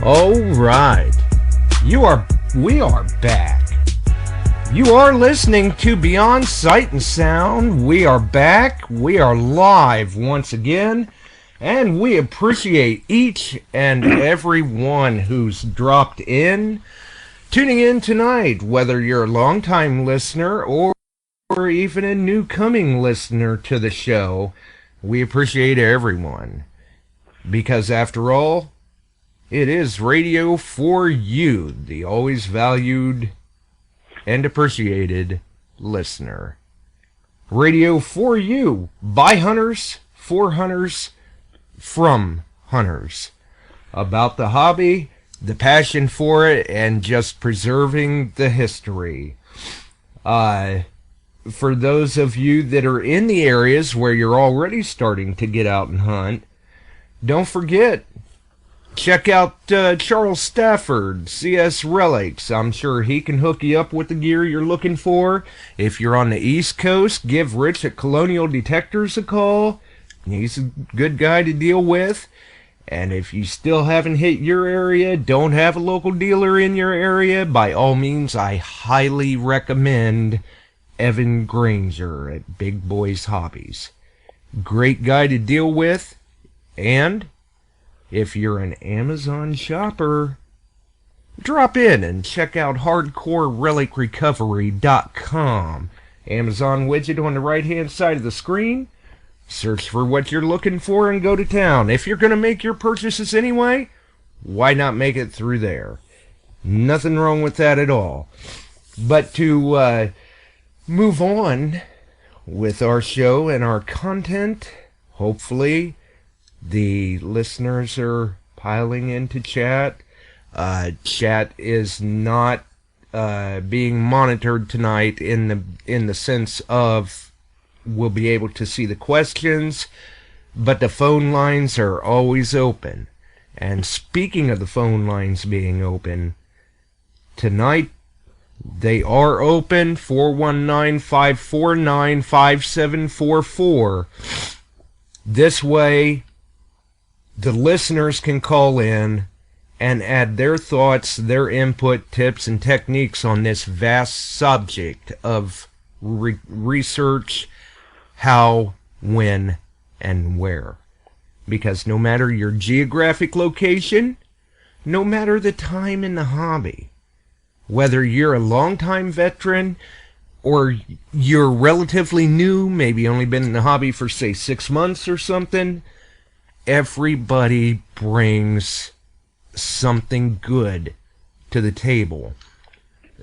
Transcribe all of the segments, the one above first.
All right. We are back. You are listening to Beyond Sight and Sound. We are back. We are live once again. And we appreciate each and every one who's dropped in, tuning in tonight, whether you're a longtime listener or even a new coming listener to the show. We appreciate everyone. Because after all, it is radio for you, the always valued and appreciated listener. Radio for you, by hunters, for hunters, from hunters. About the hobby, the passion for it, and just preserving the history. For those of you that are in the areas where you're already starting to get out and hunt, don't forget, check out Charles Stafford, CS Relics. I'm sure he can hook you up with the gear you're looking for. If you're on the East Coast, give Rich at Colonial Detectors a call. He's a good guy to deal with. And if you still haven't hit your area, don't have a local dealer in your area, by all means, I highly recommend Evan Granger at Big Boys Hobbies. Great guy to deal with. And if you're an Amazon shopper, drop in and check out HardcoreRelicRecovery.com. Amazon widget on the right-hand side of the screen. Search for what you're looking for and go to town. If you're going to make your purchases anyway, why not make it through there? Nothing wrong with that at all. But to move on with our show and our content, hopefully the listeners are piling into chat. Chat is not being monitored tonight in the sense of we'll be able to see the questions, but the phone lines are always open. And speaking of the phone lines being open, tonight they are open, 419-549-5744. This way, the listeners can call in and add their thoughts, their input, tips, and techniques on this vast subject of research, how, when, and where. Because no matter your geographic location, no matter the time in the hobby, whether you're a longtime veteran or you're relatively new, maybe only been in the hobby for, say, 6 months or something, everybody brings something good to the table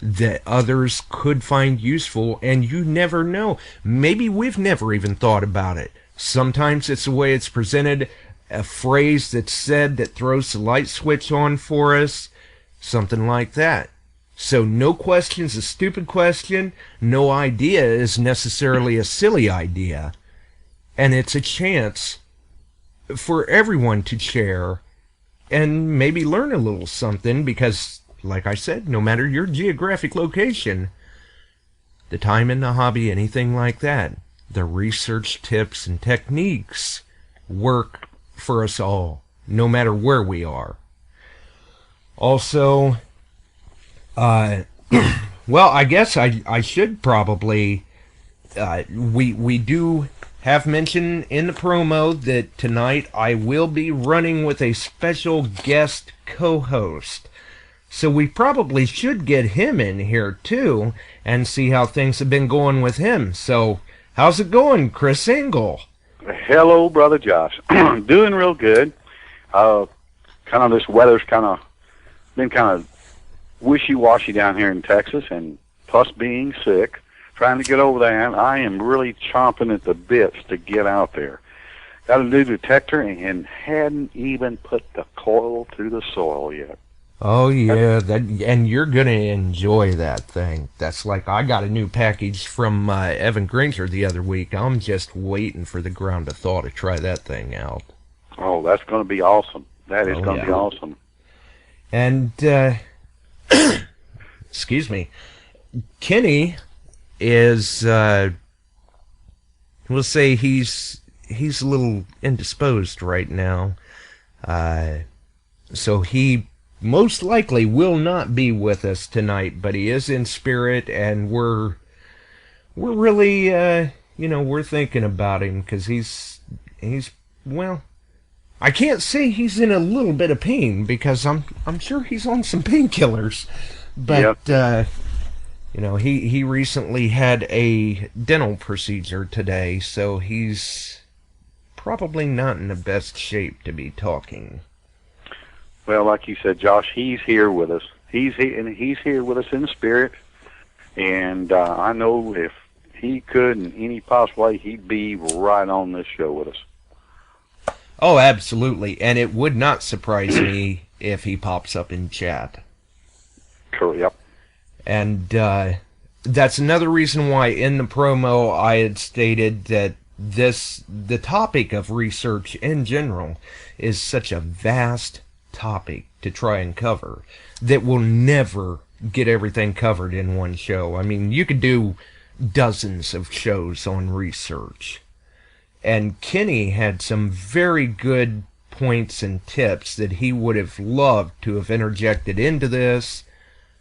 that others could find useful, and you never know. Maybe we've never even thought about it. Sometimes it's the way it's presented, a phrase that's said that throws the light switch on for us, something like that. So no question's a stupid question, no idea is necessarily a silly idea, and it's a chance for everyone to share and maybe learn a little something, because, like I said, no matter your geographic location, the time in the hobby, anything like that, the research tips and techniques work for us all, no matter where we are. Also, well, I guess I should probably, we do have mentioned in the promo that tonight I will be running with a special guest co-host. So we probably should get him in here too and see how things have been going with him. So how's it going, Chris Engel? Hello, Brother Josh. Doing real good. This weather's been wishy-washy down here in Texas, and plus being sick, trying to get over that, I am really chomping at the bits to get out there. Got a new detector and hadn't even put the coil through the soil yet. Oh yeah, and you're gonna enjoy that thing. That's like, I got a new package from Evan Granger the other week. I'm just waiting for the ground to thaw to try that thing out. Oh, that's going to be awesome. That is going to be awesome. And excuse me, Kenny is we'll say he's a little indisposed right now, so he most likely will not be with us tonight, but he is in spirit, and we're really, we're thinking about him, because he's, well, I can't say he's in a little bit of pain, because I'm sure he's on some painkillers, but, Yep. He recently had a dental procedure today, so he's probably not in the best shape to be talking. Well, like you said, Josh, he's here with us. He's here with us in spirit, and I know if he could in any possible way, he'd be right on this show with us. Oh, absolutely, and it would not surprise me if he pops up in chat. Correct. Yep. And that's another reason why in the promo I had stated that the topic of research in general is such a vast topic to try and cover that we'll never get everything covered in one show. I mean, you could do dozens of shows on research. And Kenny had some very good points and tips that he would have loved to have interjected into this.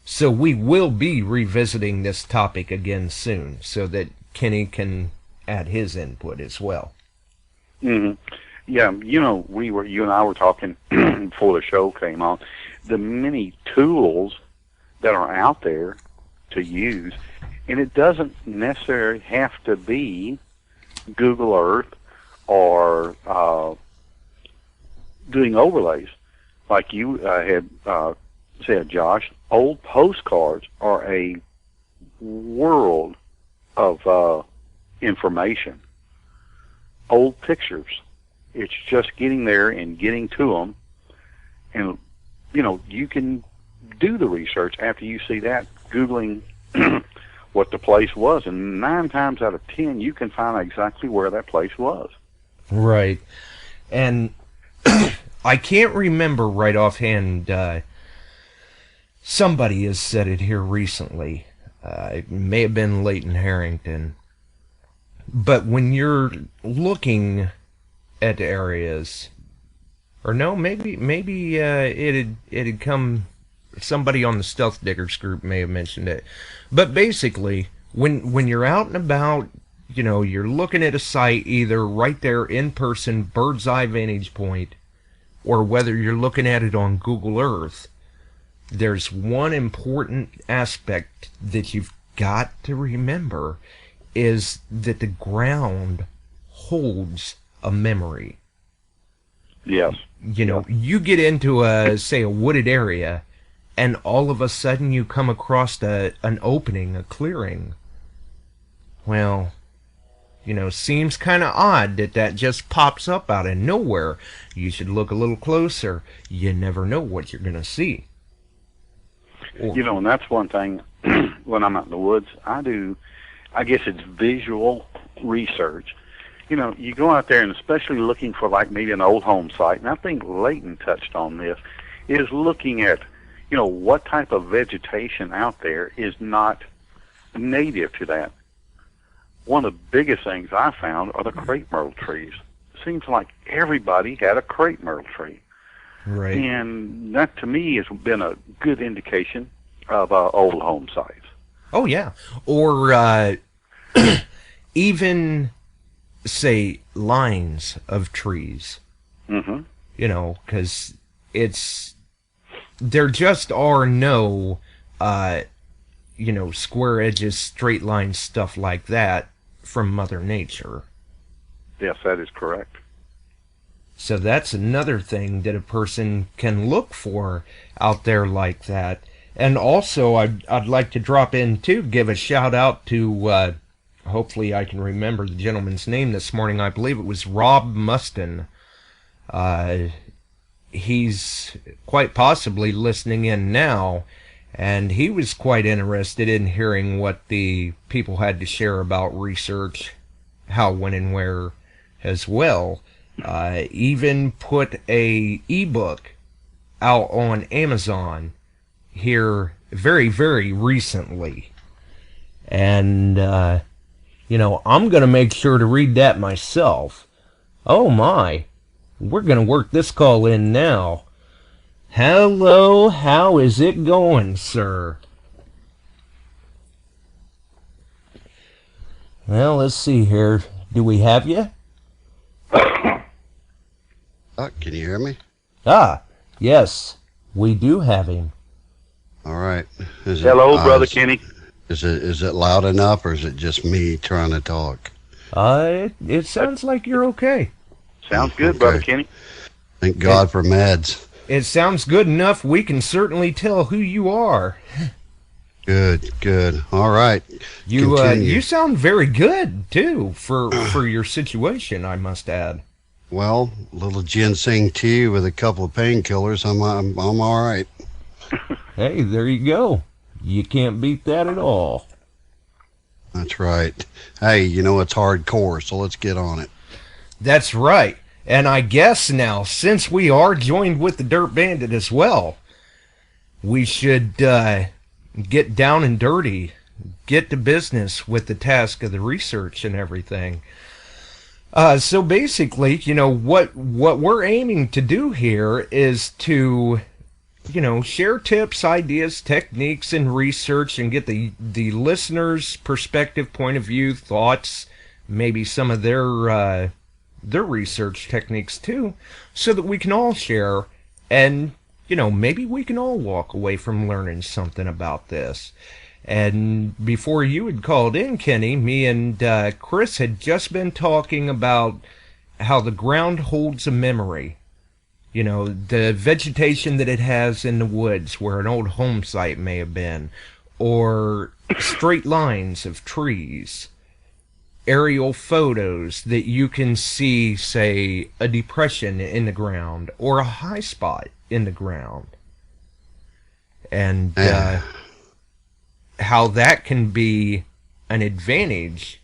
So we will be revisiting this topic again soon so that Kenny can add his input as well. Mm-hmm. Yeah, you and I were talking before the show came on, the many tools that are out there to use, and it doesn't necessarily have to be Google Earth or doing overlays. Like you had said, Josh, old postcards are a world of information. Old pictures. It's just getting there and getting to them. And, you can do the research after you see that, Googling what the place was. And 9 times out of 10, you can find exactly where that place was. Right. And I can't remember right offhand. Somebody has said it here recently. It may have been Leighton Harrington. But when you're looking at areas, or no, maybe it had come. Somebody on the Stealth Diggers group may have mentioned it. But basically, when you're out and about, you're looking at a site either right there in person, bird's eye vantage point, or whether you're looking at it on Google Earth, there's one important aspect that you've got to remember is that the ground holds a memory. Yes. You get into a wooded area, and all of a sudden you come across an opening, a clearing. Well, seems kind of odd that just pops up out of nowhere. You should look a little closer. You never know what you're going to see. And that's one thing when I'm out in the woods, I guess it's visual research. You go out there and especially looking for like maybe an old home site, and I think Leighton touched on this, is looking at, what type of vegetation out there is not native to that. One of the biggest things I found are the crepe myrtle trees. It seems like everybody had a crepe myrtle tree. Right. And that, to me, has been a good indication of old home sites. Oh, yeah. Or even, say, lines of trees. Mm-hmm. Because there just are no, square edges, straight lines, stuff like that from Mother Nature. Yes, that is correct. So that's another thing that a person can look for out there like that. And also, I'd like to drop in, too, give a shout-out to, hopefully I can remember the gentleman's name this morning. I believe it was Rob Mustin. He's quite possibly listening in now, and he was quite interested in hearing what the people had to share about research, how, when, and where as well. Even put a ebook out on Amazon here very, very recently. And, I'm going to make sure to read that myself. Oh my, we're going to work this call in now. Hello, how is it going, sir? Well, let's see here. Do we have you? Can you hear me? Ah, yes, we do have him. All right. Is Hello, Brother Kenny. Is it loud enough, or is it just me trying to talk? It sounds like you're okay. Sounds good, Okay. Brother Kenny. Thank God for meds. It sounds good enough we can certainly tell who you are. Good. All right. You Continue. you sound very good too for your situation, I must add. Well, a little ginseng tea with a couple of painkillers. I'm all right. Hey, there you go. You can't beat that at all. That's right. Hey, you know it's hardcore, so let's get on it. That's right. And I guess now, since we are joined with the Dirt Bandit as well, we should get down and dirty, get to business with the task of the research and everything. So basically, what we're aiming to do here is to, share tips, ideas, techniques, and research, and get the listener's perspective, point of view, thoughts, maybe some of their research techniques too, so that we can all share, and maybe we can all walk away from learning something about this. And before you had called in, Kenny, me and Chris had just been talking about how the ground holds a memory. The vegetation that it has in the woods where an old home site may have been, or straight lines of trees, aerial photos that you can see, say, a depression in the ground or a high spot in the ground. And how that can be an advantage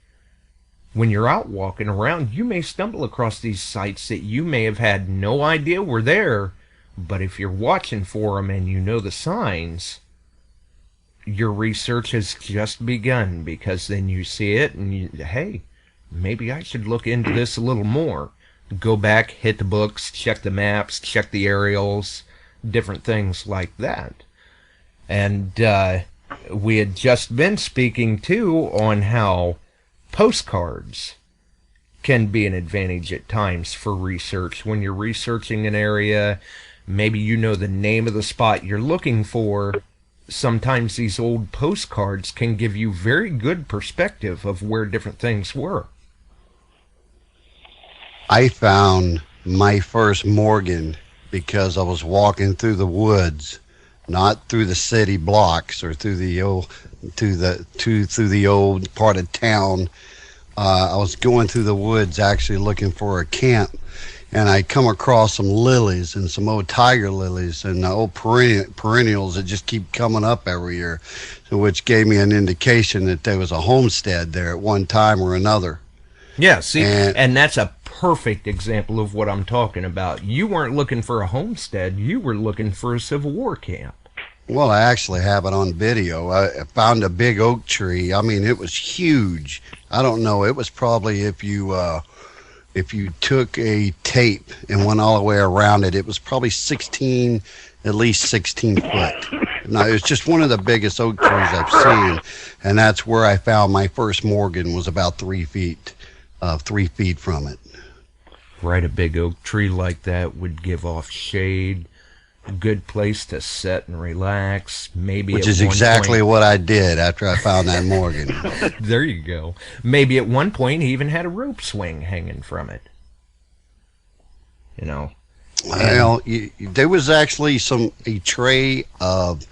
when you're out walking around. You may stumble across these sites that you may have had no idea were there, but if you're watching for them and you know the signs, your research has just begun, because then you see it and hey, maybe I should look into this a little more. Go back, hit the books, check the maps, check the aerials, different things like that. And we had just been speaking too on how postcards can be an advantage at times for research. When you're researching an area, maybe you know the name of the spot you're looking for. Sometimes these old postcards can give you very good perspective of where different things were. I found my first Morgan because I was walking through the woods, not through the city blocks or through the old through the old part of town. I was going through the woods actually looking for a camp, and I come across some lilies and some old tiger lilies and old perennials that just keep coming up every year, so which gave me an indication that there was a homestead there at one time or another. Yeah, see, and that's a perfect example of what I'm talking about. You weren't looking for a homestead, you were looking for a Civil War camp. Well, I actually have it on video. I found a big oak tree. I mean, it was huge. I don't know. It was probably, if you took a tape and went all the way around it, it was probably at least 16 foot. Now, it was just one of the biggest oak trees I've seen, and that's where I found my first Morgan, was about 3 feet from it. Right, a big oak tree like that would give off shade, a good place to sit and relax. Maybe which is exactly what I did after I found that Morgan. There you go. Maybe at one point he even had a rope swing hanging from it. Well, there was actually a tray of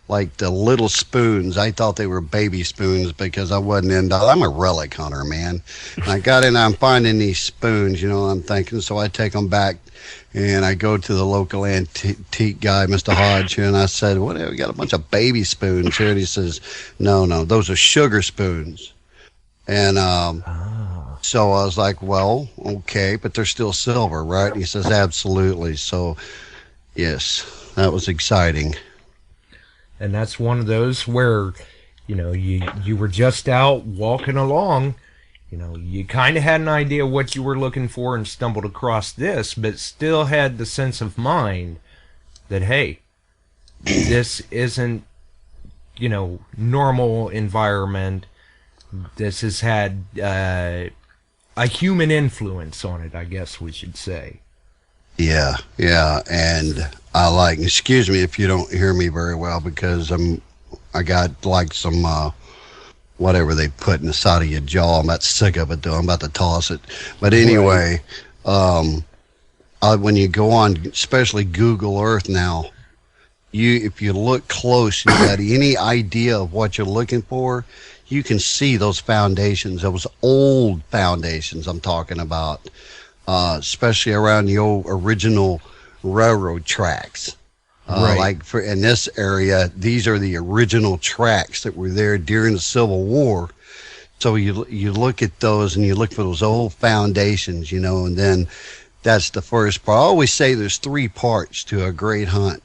like the little spoons. I thought they were baby spoons because I wasn't I'm a relic hunter, man. And I got in, I'm finding these spoons, I'm thinking, so I take them back and I go to the local antique guy, Mr. Hodge, and I said, "What? We got a bunch of baby spoons here." And he says, No, those are sugar spoons. And so I was like, well, okay, but they're still silver, right? And he says, absolutely. So, yes, that was exciting. And that's one of those where, you were just out walking along, you kind of had an idea what you were looking for and stumbled across this, but still had the sense of mind that, hey, this isn't, normal environment. This has had a human influence on it, I guess we should say. Yeah, and excuse me if you don't hear me very well, because I got like some whatever they put in the side of your jaw. I'm about sick of it though. I'm about to toss it. But anyway, when you go on, especially Google Earth now, if you look close, you got any idea of what you're looking for, you can see those foundations, those old foundations I'm talking about, especially around the old original railroad tracks. Right. Like in this area, these are the original tracks that were there during the Civil War. So you look at those and you look for those old foundations, and then that's the first part. I always say there's 3 parts to a great hunt.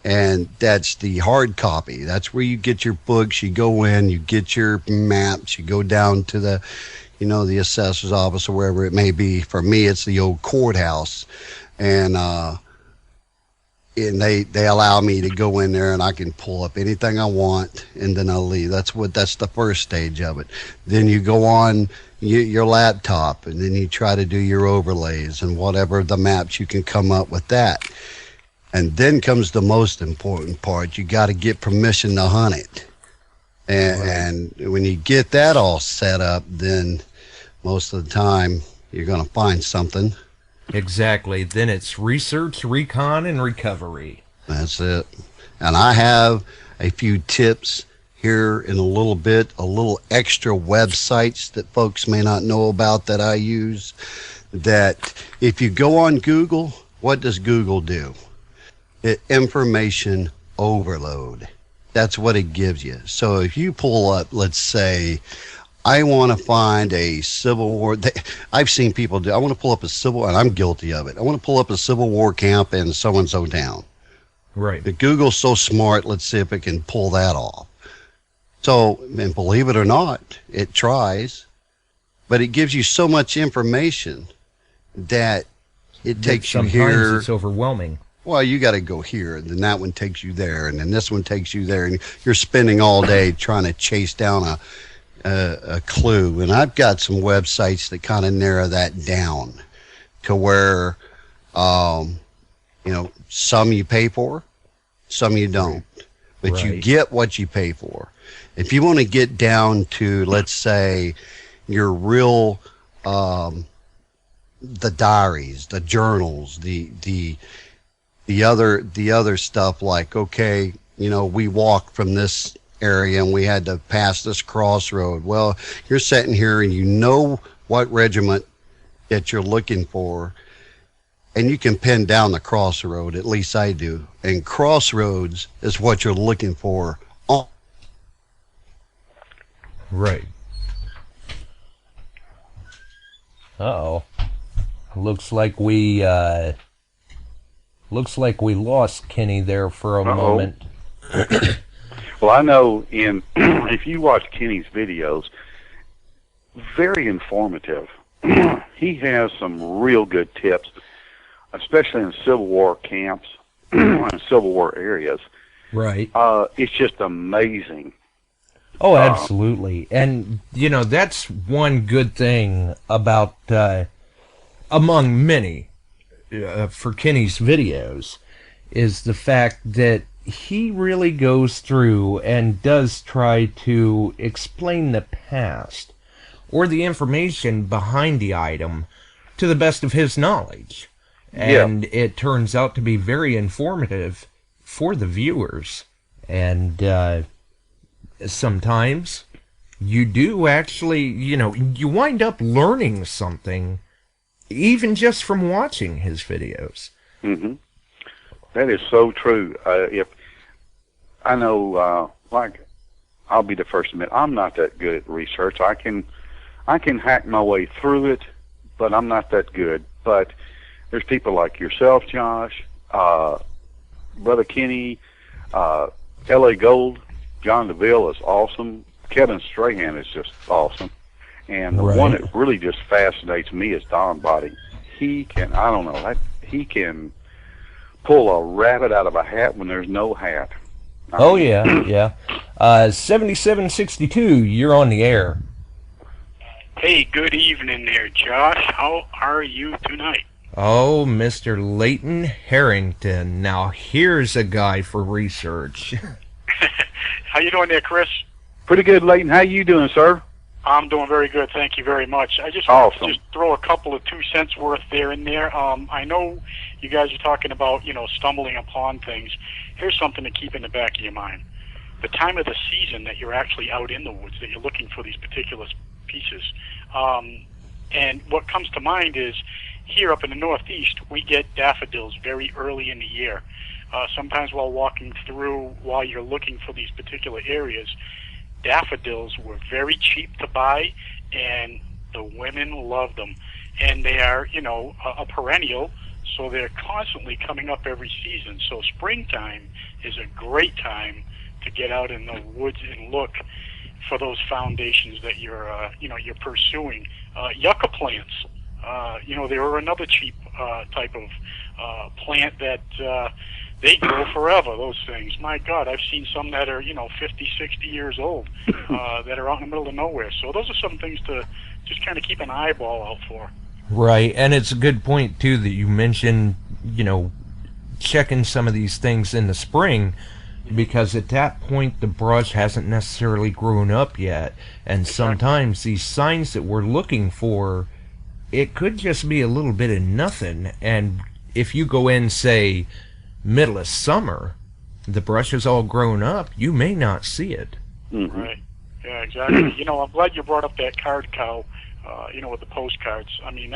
And that's the hard copy. That's where you get your books, you go in, you get your maps, you go down to the, the assessor's office or wherever it may be. For me, it's the old courthouse. And they allow me to go in there and I can pull up anything I want and then I'll leave. That's the first stage of it. Then you go on your laptop and then you try to do your overlays and whatever the maps you can come up with that. And then comes the most important part. You got to get permission to hunt it. And when you get that all set up, then most of the time you're going to find something. Exactly. Then it's research, recon, and recovery. That's it. And I have a few tips here in a little extra websites that folks may not know about that I use. That if you go on Google, what does Google do? Information overload. That's what it gives you. So if you pull up, let's say, I want to find a Civil War. I've seen people do. I want to pull up a Civil, and I'm guilty of it. I want to pull up a Civil War camp in so and so town. Right. But Google's so smart. Let's see if it can pull that off. So, and believe it or not, it tries, but it gives you so much information that it takes you here. Sometimes it's overwhelming. Well, you got to go here, and then that one takes you there, and then this one takes you there, and you're spending all day trying to chase down a clue. And I've got some websites that kind of narrow that down to where, some you pay for, some you don't, but you get what you pay for. If you want to get down to, let's say, your real, the diaries, the journals, the other stuff, like, okay, we walked from this area and we had to pass this crossroad. Well, you're sitting here and you know what regiment that you're looking for, and you can pin down the crossroad. At least I do. And crossroads is what you're looking for. Right. Uh-oh. Looks like we lost Kenny there for a moment. Well, I know if you watch Kenny's videos, very informative. He has some real good tips, especially in Civil War camps and Civil War areas. Right. It's just amazing. Oh, absolutely. And, that's one good thing about, among many, for Kenny's videos, is the fact that he really goes through and does try to explain the past or the information behind the item to the best of his knowledge. And it turns out to be very informative for the viewers. And sometimes you do actually, you wind up learning something even just from watching his videos. Mm-hmm. That is so true. If I know, I'll be the first to admit, I'm not that good at research. I can hack my way through it, but I'm not that good. But there's people like yourself, Josh, Brother Kenny, L.A. Gold, John DeVille is awesome. Kevin Strahan is just awesome. And the one that really just fascinates me is Don Body. He can pull a rabbit out of a hat when there's no hat. Oh, yeah, yeah. 7762, you're on the air. Hey, good evening there, Josh. How are you tonight? Oh, Mr. Leighton Harrington. Now, here's a guy for research. How you doing there, Chris? Pretty good, Leighton. How you doing, sir? I'm doing very good. Thank you very much. I just Awesome. want to just throw a couple of 2 cents worth there in there. I know you guys are talking about, stumbling upon things. Here's something to keep in the back of your mind. The time of the season that you're actually out in the woods, that you're looking for these particular pieces. And what comes to mind is, here up in the Northeast, we get daffodils very early in the year. Sometimes while walking through, while you're looking for these particular areas, daffodils were very cheap to buy, and the women love them. And they are, a perennial, so they're constantly coming up every season. So springtime is a great time to get out in the woods and look for those foundations that you're pursuing. Yucca plants, they were another cheap type of plant that they grow forever, those things. My God, I've seen some that are, 50, 60 years old that are out in the middle of nowhere. So those are some things to just kind of keep an eyeball out for. Right, and it's a good point, too, that you mentioned, checking some of these things in the spring, because at that point the brush hasn't necessarily grown up yet, and sometimes these signs that we're looking for, it could just be a little bit of nothing, and if you go in, say, middle of summer, the brush is all grown up, you may not see it. Mm-hmm. Right. Yeah, exactly. I'm glad you brought up that card cow, with the postcards. I mean,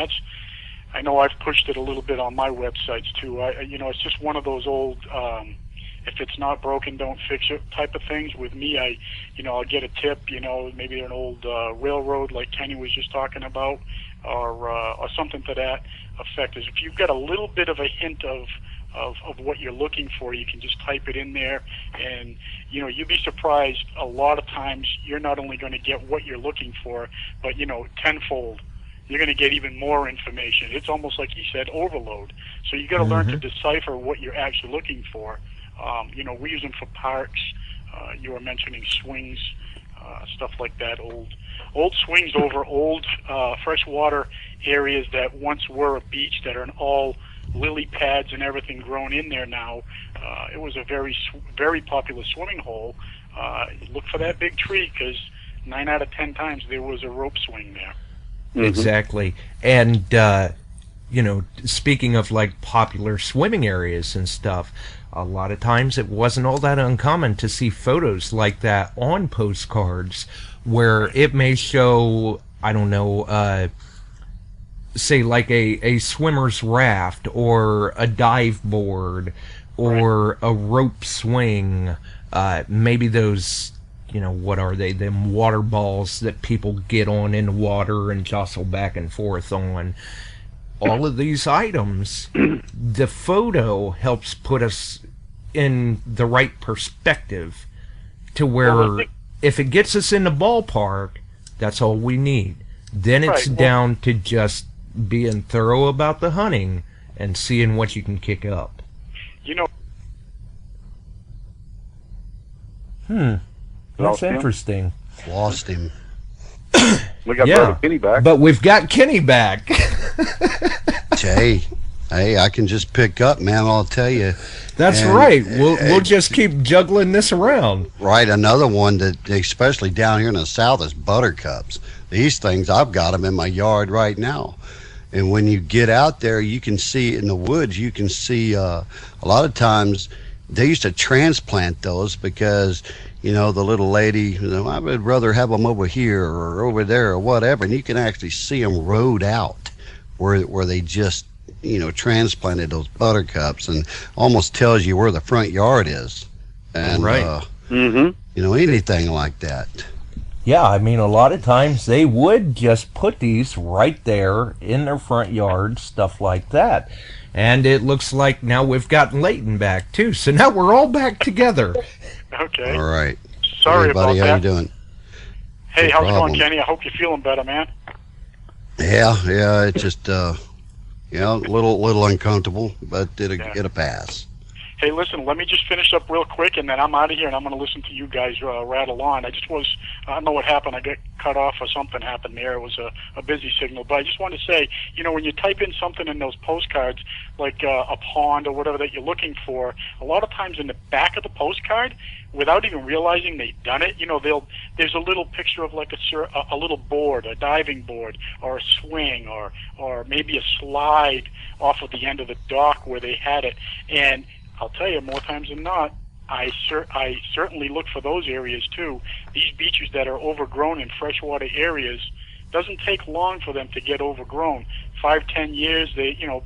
I know I've pushed it a little bit on my websites too. It's just one of those old, if it's not broken, don't fix it type of things. With me, I'll get a tip, maybe an old railroad like Kenny was just talking about, or something to that effect. Is if you've got a little bit of a hint of what you're looking for, you can just type it in there, and you'd be surprised. A lot of times you're not only going to get what you're looking for, but tenfold. You're going to get even more information. It's almost like he said, overload. So you got to learn to decipher what you're actually looking for. We use them for parks. You were mentioning swings, stuff like that. Old swings over old freshwater areas that once were a beach that are all lily pads and everything grown in there now. It was a very, very popular swimming hole. Look for that big tree, because 9 out of 10 times there was a rope swing there. Mm-hmm. Exactly. And, speaking of like popular swimming areas and stuff, a lot of times it wasn't all that uncommon to see photos like that on postcards where it may show, I don't know, say like a swimmer's raft or a dive board or a rope swing, maybe those, what are they, them water balls that people get on in the water and jostle back and forth on. All of these items, the photo helps put us in the right perspective to where if it gets us in the ballpark, that's all we need. Then it's down to just being thorough about the hunting and seeing what you can kick up. That's interesting. Lost him. We got Brother Kenny back. But we've got Kenny back. Jay, hey, I can just pick up, man. I'll tell you. That's right. We'll just keep juggling this around. Right. Another one that, especially down here in the South, is buttercups. These things, I've got them in my yard right now. And when you get out there, you can see in the woods, you can see a lot of times they used to transplant those because, the little lady, I would rather have them over here or over there or whatever. And you can actually see them rode out where they just, transplanted those buttercups, and almost tells you where the front yard is. And, anything like that. Yeah, I mean, a lot of times they would just put these right there in their front yard, stuff like that. And it looks like now we've gotten Leighton back, too. So now we're all back together. Okay. All right. Sorry hey, buddy, about how that. you doing? Hey, No how's it problem. going, Kenny? I hope you're feeling better, man. Yeah, it's just, You know, little uncomfortable, but Yeah. it'll pass. Hey, listen, let me just finish up real quick, and then I'm out of here, and I'm going to listen to you guys rattle on. I don't know what happened. I got cut off or something happened there. It was a busy signal. But I just want to say, when you type in something in those postcards, like a pond or whatever that you're looking for, a lot of times in the back of the postcard, without even realizing they've done it, there's a little picture of like a little board, a diving board, or a swing, or maybe a slide off of the end of the dock where they had it. And I'll tell you, more times than not, I certainly look for those areas too. These beaches that are overgrown in freshwater areas, doesn't take long for them to get overgrown. 5-10 years,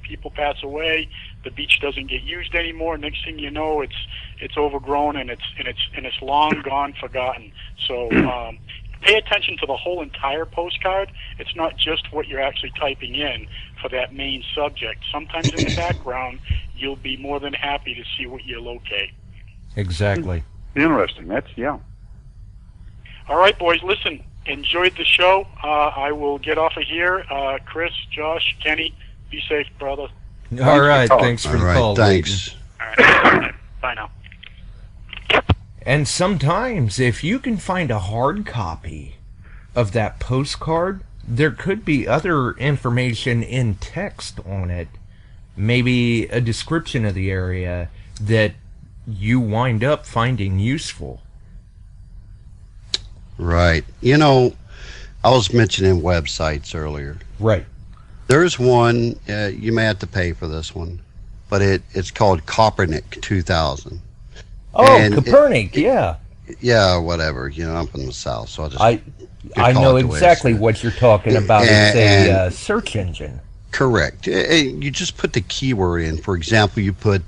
people pass away, the beach doesn't get used anymore. Next thing you know, it's overgrown and it's long gone, forgotten. So pay attention to the whole entire postcard. It's not just what you're actually typing in for that main subject. Sometimes in the background, you'll be more than happy to see what you locate. Exactly. Interesting. Yeah. All right, boys, listen, enjoyed the show. I will get off of here. Chris, Josh, Kenny, be safe, brother. All right. Thanks for All the right, call. thanks. All right. Bye now. And sometimes, if you can find a hard copy of that postcard, there could be other information in text on it. Maybe a description of the area that you wind up finding useful. Right. I was mentioning websites earlier. Right. There's one, you may have to pay for this one, but it's called Copernic 2000. Oh, And Copernic, yeah. Yeah, whatever. I'm from the South, so I call know it the way exactly it's- what you're talking about. It's a search engine. Correct. You just put the keyword in. For example, you put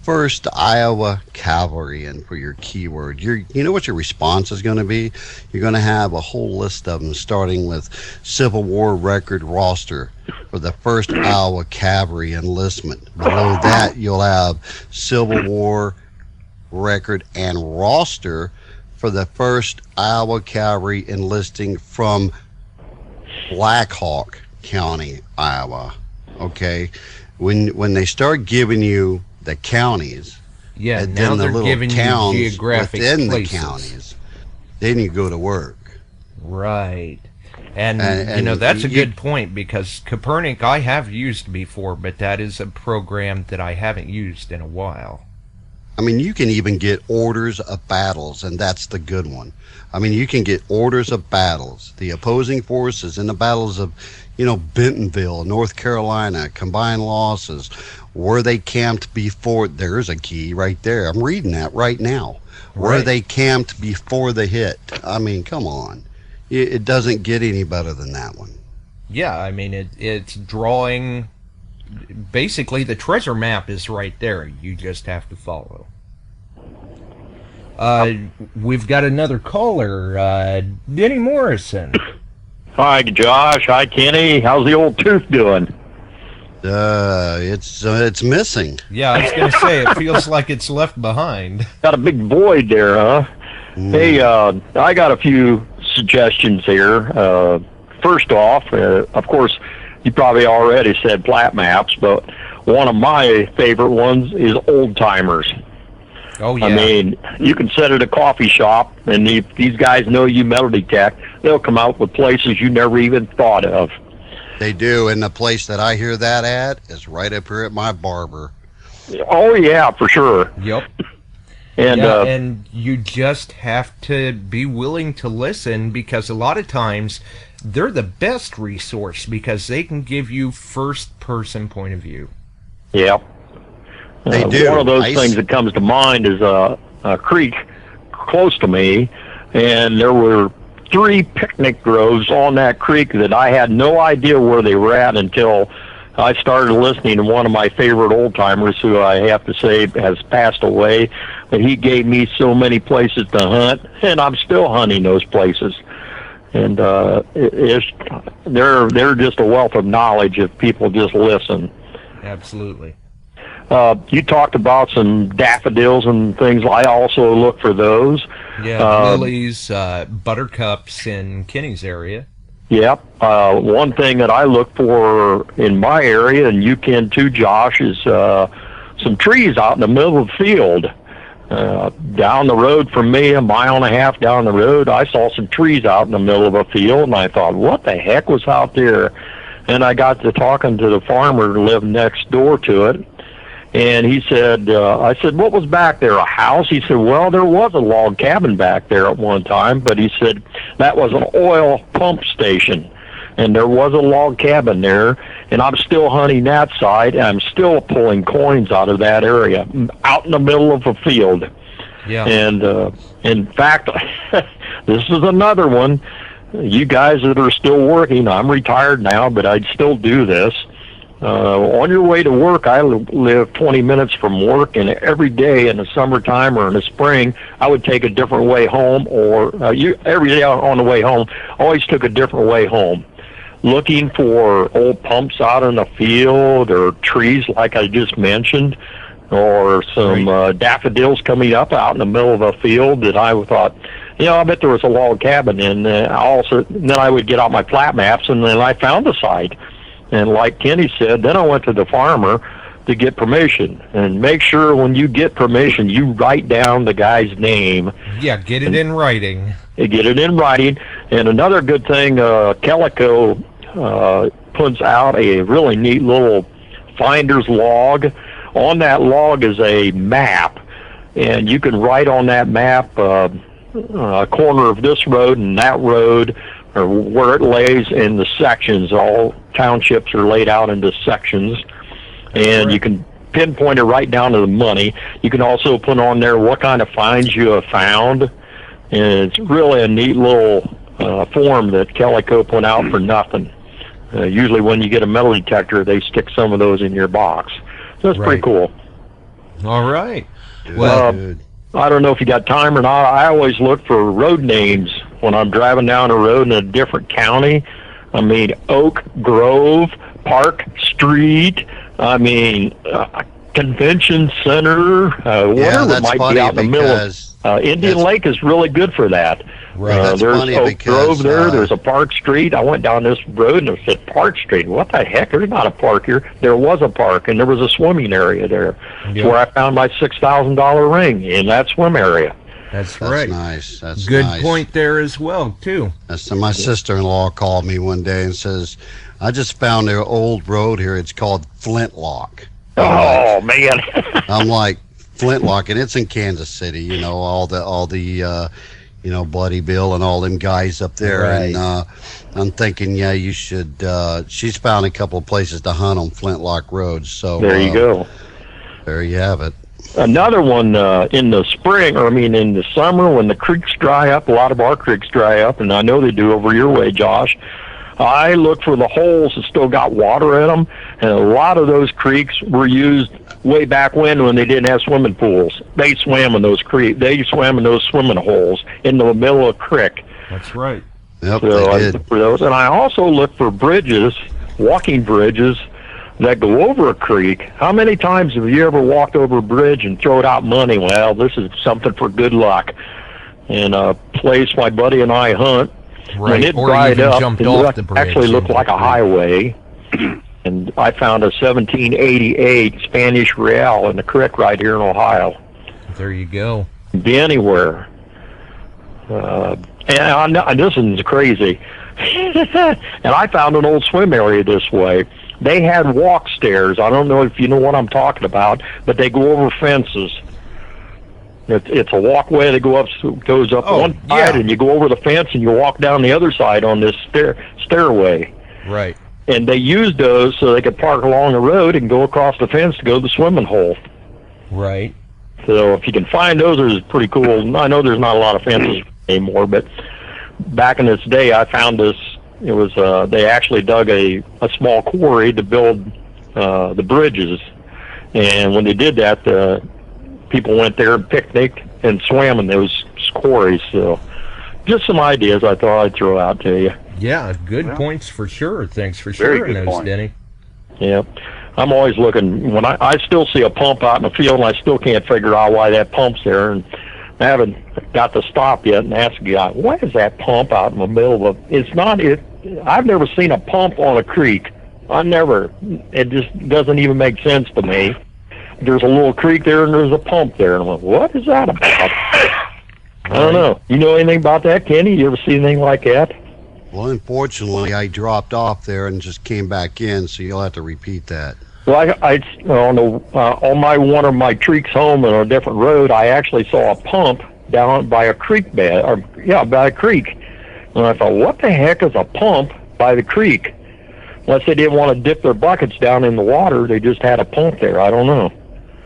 first Iowa Cavalry in for your keyword. You know what your response is going to be? You're going to have a whole list of them, starting with Civil War record roster for the 1st Iowa Cavalry enlistment. Below that, you'll have Civil War record and roster for the 1st Iowa Cavalry enlisting from Blackhawk County, Iowa. Okay, when they start giving you the counties, Yeah, and now then the they're little giving you towns geographic within places. the counties, then you go to work. Right. And And that's a you- good point, because Copernic I have used before, but that is a program that I haven't used in a while. I mean, you can even get orders of battles, and that's the good one. I mean, you can get orders of battles. The opposing forces in the battles of, Bentonville, North Carolina, combined losses, where they camped before. There's a key right there. I'm reading that right now. Where Right. they camped before the hit. I mean, come on. It doesn't get any better than that one. Yeah, I mean, it's drawing. Basically, the treasure map is right there. You just have to follow. We've got another caller, Denny Morrison. Hi, Josh. Hi, Kenny. How's the old tooth doing? It's missing. Yeah, I was going to say, it feels like it's left behind. Got a big void there, huh? Hey, I got a few suggestions here. First off, of course, you probably already said plat maps, but one of my favorite ones is old timers. Oh, yeah. I mean, you can sit at a coffee shop, and if these guys know you metal detect, they'll come out with places you never even thought of. They do, and the place that I hear that at is right up here at my barber. Oh, yeah, for sure. Yep. And Yeah, and you just have to be willing to listen, because a lot of times they're the best resource, because they can give you first-person point of view. yeah. They do. One of those I things that comes to mind is a creek close to me, and there were 3 picnic groves on that creek that I had no idea where they were at until I started listening to one of my favorite old-timers, who I have to say has passed away, and he gave me so many places to hunt, and I'm still hunting those places. And they're just a wealth of knowledge if people just listen. Absolutely. You talked about some daffodils and things. I also look for those. Yeah, lilies, buttercups in Kenny's area. Yep. One thing that I look for in my area, and you can too, Josh, is some trees out in the middle of the field. Down the road from me, a mile and a half down the road, I saw some trees out in the middle of a field, and I thought, what the heck was out there? And I got to talking to the farmer who lived next door to it, and he said, I said, what was back there, a house? He said, well, there was a log cabin back there at one time, but he said that was an oil pump station. And there was a log cabin there, and I'm still hunting that side, and I'm still pulling coins out of that area, out in the middle of a field. Yeah. And in fact, this is another one. You guys that are still working, I'm retired now, but I'd still do this. On your way to work, I live 20 minutes from work, and every day in the summertime or in the spring, I would take a different way home, or every day on the way home, always took a different way home, looking for old pumps out in the field or trees like I just mentioned, or some daffodils coming up out in the middle of a field that I thought, I bet there was a log cabin. And then I would get out my plat maps, and then I found the site. And like Kenny said, then I went to the farmer to get permission. And make sure when you get permission, you write down the guy's name. Yeah, get it in writing. Get it in writing. And another good thing, Calico puts out a really neat little finder's log. On that log is a map, and you can write on that map a corner of this road and that road, or where it lays in the sections. All townships are laid out into sections, and you can pinpoint it right down to the money. You can also put on there what kind of finds you have found, and it's really a neat little form that Calico put out for nothing. Usually when you get a metal detector, they stick some of those in your box. So that's pretty cool. All right. Well, I don't know if you got time or not. I always look for road names when I'm driving down a road in a different county. I mean, Oak Grove, Park Street, Convention Center, whatever it might be out in the middle. Indian Lake is really good for that. Right. There's Oak Grove there. There's a Park Street. I went down this road and it said Park Street. What the heck? There's not a park here. There was a park, and there was a swimming area there. Yep. Where I found my $6,000 ring in that swim area. That's right. Nice. That's good nice. point there as well, too. So my sister-in-law called me one day and says, I just found an old road here. It's called Flintlock. Oh, man. I'm like, Flintlock, and it's in Kansas City, all the Bloody Bill and all them guys up there. Right. And I'm thinking, you should, she's found a couple of places to hunt on Flintlock Road. So there you go. There you have it. Another one in the spring, in the summer when the creeks dry up, a lot of our creeks dry up, and I know they do over your way, Josh. I look for the holes that still got water in them, and a lot of those creeks were used way back when they didn't have swimming pools. They swam in those They swam in those swimming holes in the middle of a creek. That's right. Yep, so I look for those, and I also look for bridges, walking bridges that go over a creek. How many times have you ever walked over a bridge and thrown out money? Well, this is something for good luck. And a place my buddy and I hunt, when it dried up, it actually looked like a highway. And I found a 1788 Spanish Real in the creek right here in Ohio. There you go. Be anywhere. And this is crazy. And I found an old swim area this way. They had walk stairs. I don't know if you know what I'm talking about, but they go over fences. It's a walkway that goes up one side, and you go over the fence, and you walk down the other side on this stairway. Right. And they used those so they could park along the road and go across the fence to go to the swimming hole. Right. So if you can find those, it's pretty cool. I know there's not a lot of fences anymore, but back in this day, I found this. It was they actually dug a small quarry to build the bridges, and when they did that, people went there and picnicked and swam in those quarries. So just some ideas I thought I'd throw out to you. Yeah, good points for sure. Thanks for sharing those, Denny. Yeah. I'm always looking. When I still see a pump out in the field, and I still can't figure out why that pump's there, and I haven't got to stop yet and ask the guy, why is that pump out in the middle of it's not I've never seen a pump on a creek. It just doesn't even make sense to me. There's a little creek there and there's a pump there. And I'm like, what is that about? I don't know. You know anything about that, Kenny? You ever see anything like that? Well, unfortunately, I dropped off there and just came back in, so you'll have to repeat that. Well, on my one of my creeks home on a different road, I actually saw a pump down by a creek bed, by a creek. And I thought, what the heck is a pump by the creek? Unless they didn't want to dip their buckets down in the water, they just had a pump there. I don't know.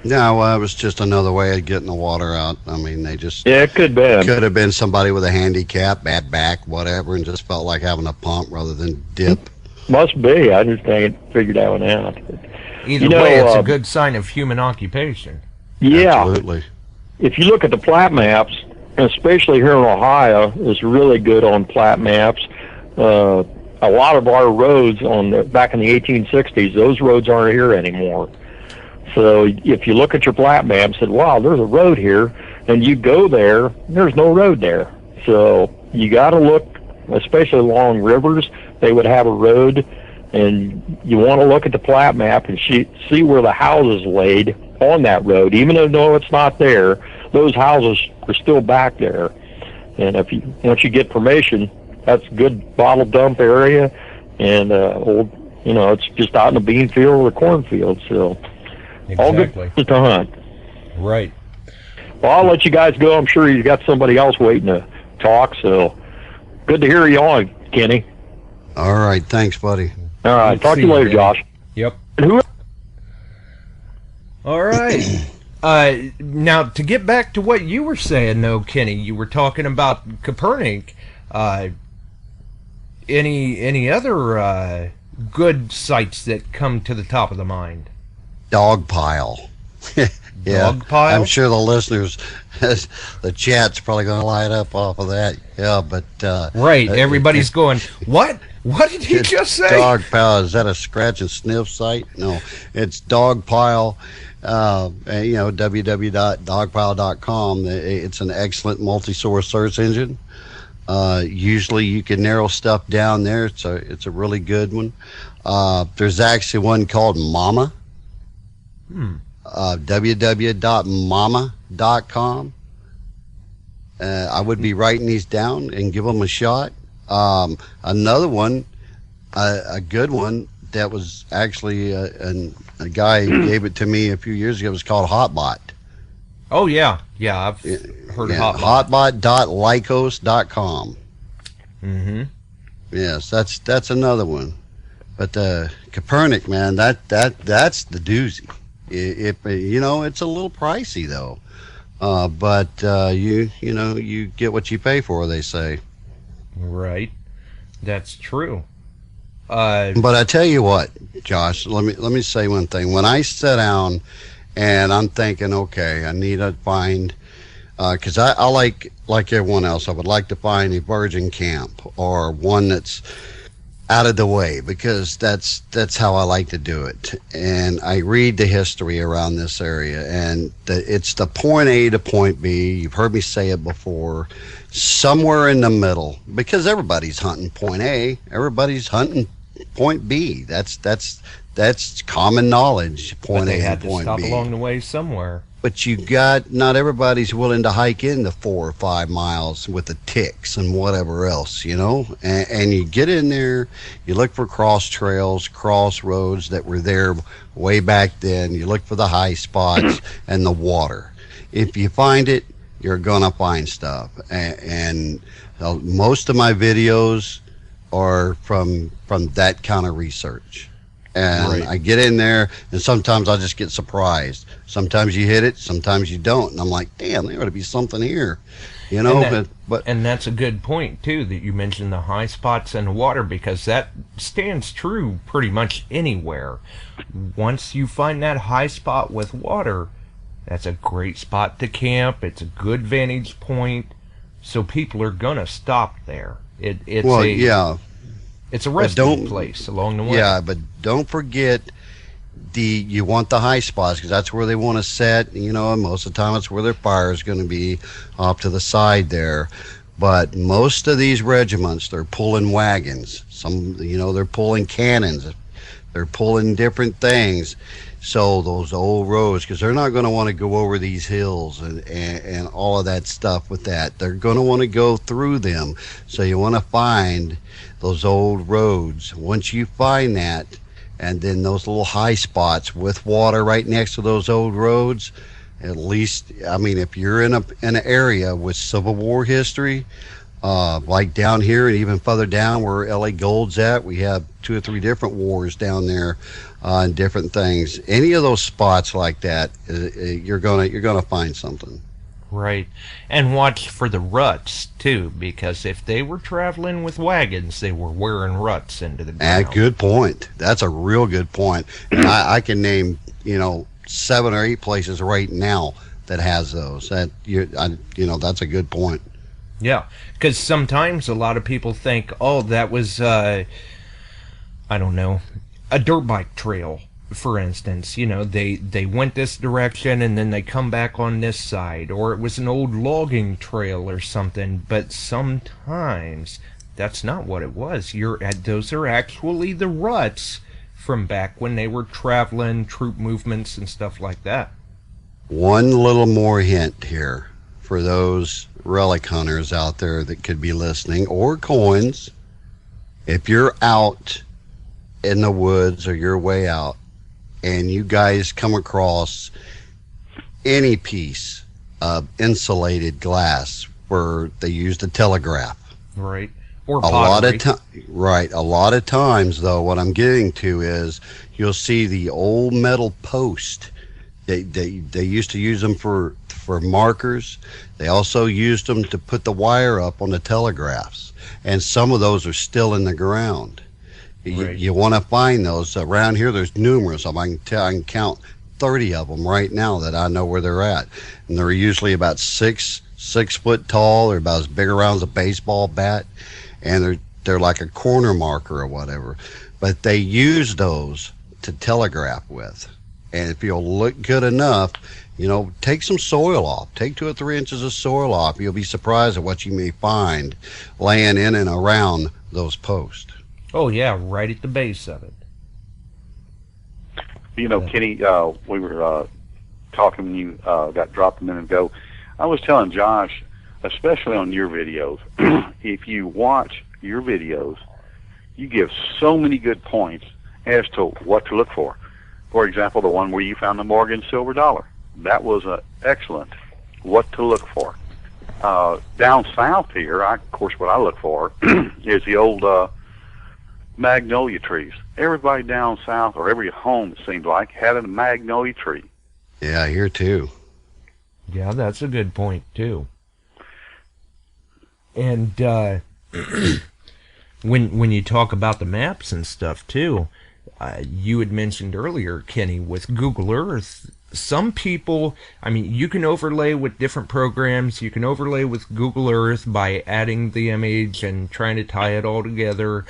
No, it was just another way of getting the water out. I mean, they just... Yeah, it could have been somebody with a handicap, bad back, whatever, and just felt like having a pump rather than dip. Must be. I just ain't figured that one out. Either way, it's a good sign of human occupation. Yeah. Absolutely. If you look at the plat maps, especially here in Ohio, it's really good on plat maps. A lot of our roads back in the 1860s, those roads aren't here anymore. So if you look at your plat map and said, wow, there's a road here, and you go there, there's no road there. So you got to look, especially along rivers, they would have a road, and you want to look at the plat map and see where the house is laid on that road. Even though it's not there, those houses are still back there. And once you get permission, that's a good bottle dump area, and it's just out in the bean field or the cornfield. So all Exactly. good to hunt. Right. Well, I'll let you guys go. I'm sure you got somebody else waiting to talk. So good to hear you on, Kenny. All right. Thanks, buddy. All right. Talk to you later, Josh. Yep. And who? All right. Now, to get back to what you were saying, though, Kenny, you were talking about Copernic. Any other good sites that come to the top of the mind? Dog pile. Yeah, Dog pile? I'm sure the listeners, the chat's probably going to light up off of that. Yeah, but... Right, everybody's going, what? What did he just say? Dog pile, is that a scratch and sniff site? No, it's dog pile. www.dogpile.com. It's an excellent multi-source search engine. Usually you can narrow stuff down there. It's a really good one. There's actually one called Mama. www.mama.com. I would be writing these down and give them a shot. Another one, a good one that was actually a guy gave it to me a few years ago. It was called Hotbot. Oh, yeah. Yeah, I've heard of Hotbot. Hotbot.lycos.com. Mm-hmm. Yes, that's another one. But Copernic, man, that's the doozy. It's a little pricey though. But you get what you pay for, they say. Right. That's true. But I tell you what, Josh, let me say one thing. When I sit down and I'm thinking, okay, I need to find, because I like everyone else, I would like to find a virgin camp or one that's out of the way, because that's how I like to do it. And I read the history around this area, and it's the point A to point B. You've heard me say it before. Somewhere in the middle, because everybody's hunting point A, everybody's hunting point B. That's common knowledge. Point But they A had and to point stop B. along the way somewhere. But not everybody's willing to hike in the 4 or 5 miles with the ticks and whatever else, and you get in there, you look for cross trails, crossroads that were there way back then. You look for the high spots and the water. If you find it, you're gonna find stuff. And most of my videos are from that kind of research. And Right. I get in there, and sometimes I just get surprised. Sometimes you hit it, sometimes you don't, and I'm like, damn, there ought to be something here, And that's a good point too, that you mentioned the high spots and water, because that stands true pretty much anywhere. Once you find that high spot with water, that's a great spot to camp. It's a good vantage point, so people are gonna stop there. It's a resting place along the way. Yeah, but don't forget you want the high spots, because that's where they want to set. And most of the time it's where their fire is going to be off to the side there. But most of these regiments, they're pulling wagons. Some, they're pulling cannons. They're pulling different things. So those old roads, because they're not going to want to go over these hills and all of that stuff with that. They're going to want to go through them. So you want to find those old roads. Once you find that, and then those little high spots with water right next to those old roads, at least, I mean, if you're in an area with Civil War history, like down here and even further down where LA Gold's at, we have 2 or 3 different wars down there and different things. Any of those spots like that, you're gonna find something. Right. And watch for the ruts, too, because if they were traveling with wagons, they were wearing ruts into the ground. Good point. That's a real good point. And I can name, 7 or 8 places right now that has those. That's a good point. Yeah, because sometimes a lot of people think, oh, that was, I don't know, a dirt bike trail, for instance. They went this direction and then they come back on this side, or it was an old logging trail or something. But sometimes that's not what it was. Those are actually the ruts from back when they were traveling, troop movements and stuff like that. One little more hint here for those relic hunters out there that could be listening, or coins. If you're out in the woods or you're way out and you guys come across any piece of insulated glass where they used a telegraph, right, or pottery. Right. A lot of times, though, what I'm getting to is you'll see the old metal post. They used to use them for markers. They also used them to put the wire up on the telegraphs, and some of those are still in the ground. Right. You want to find those around here. There's numerous of them. I can count 30 of them right now that I know where they're at, and they're usually about 6 foot tall. They're about as big around as a baseball bat, and they're like a corner marker or whatever. But they use those to telegraph with. And if you'll look good enough, take some soil off. Take 2 or 3 inches of soil off. You'll be surprised at what you may find laying in and around those posts. Oh, yeah, right at the base of it. Kenny, we were talking when you got dropped a minute ago. I was telling Josh, especially on your videos, if you watch your videos, you give so many good points as to what to look for. For example, the one where you found the Morgan silver dollar. That was excellent. What to look for. Down south here, of course, what I look for is the old magnolia trees. Everybody down south, or every home, it seemed like, had a magnolia tree. Yeah, here too. Yeah, that's a good point, too. And when you talk about the maps and stuff, too, you had mentioned earlier, Kenny, with Google Earth, some people, you can overlay with different programs. You can overlay with Google Earth by adding the image and trying to tie it all together.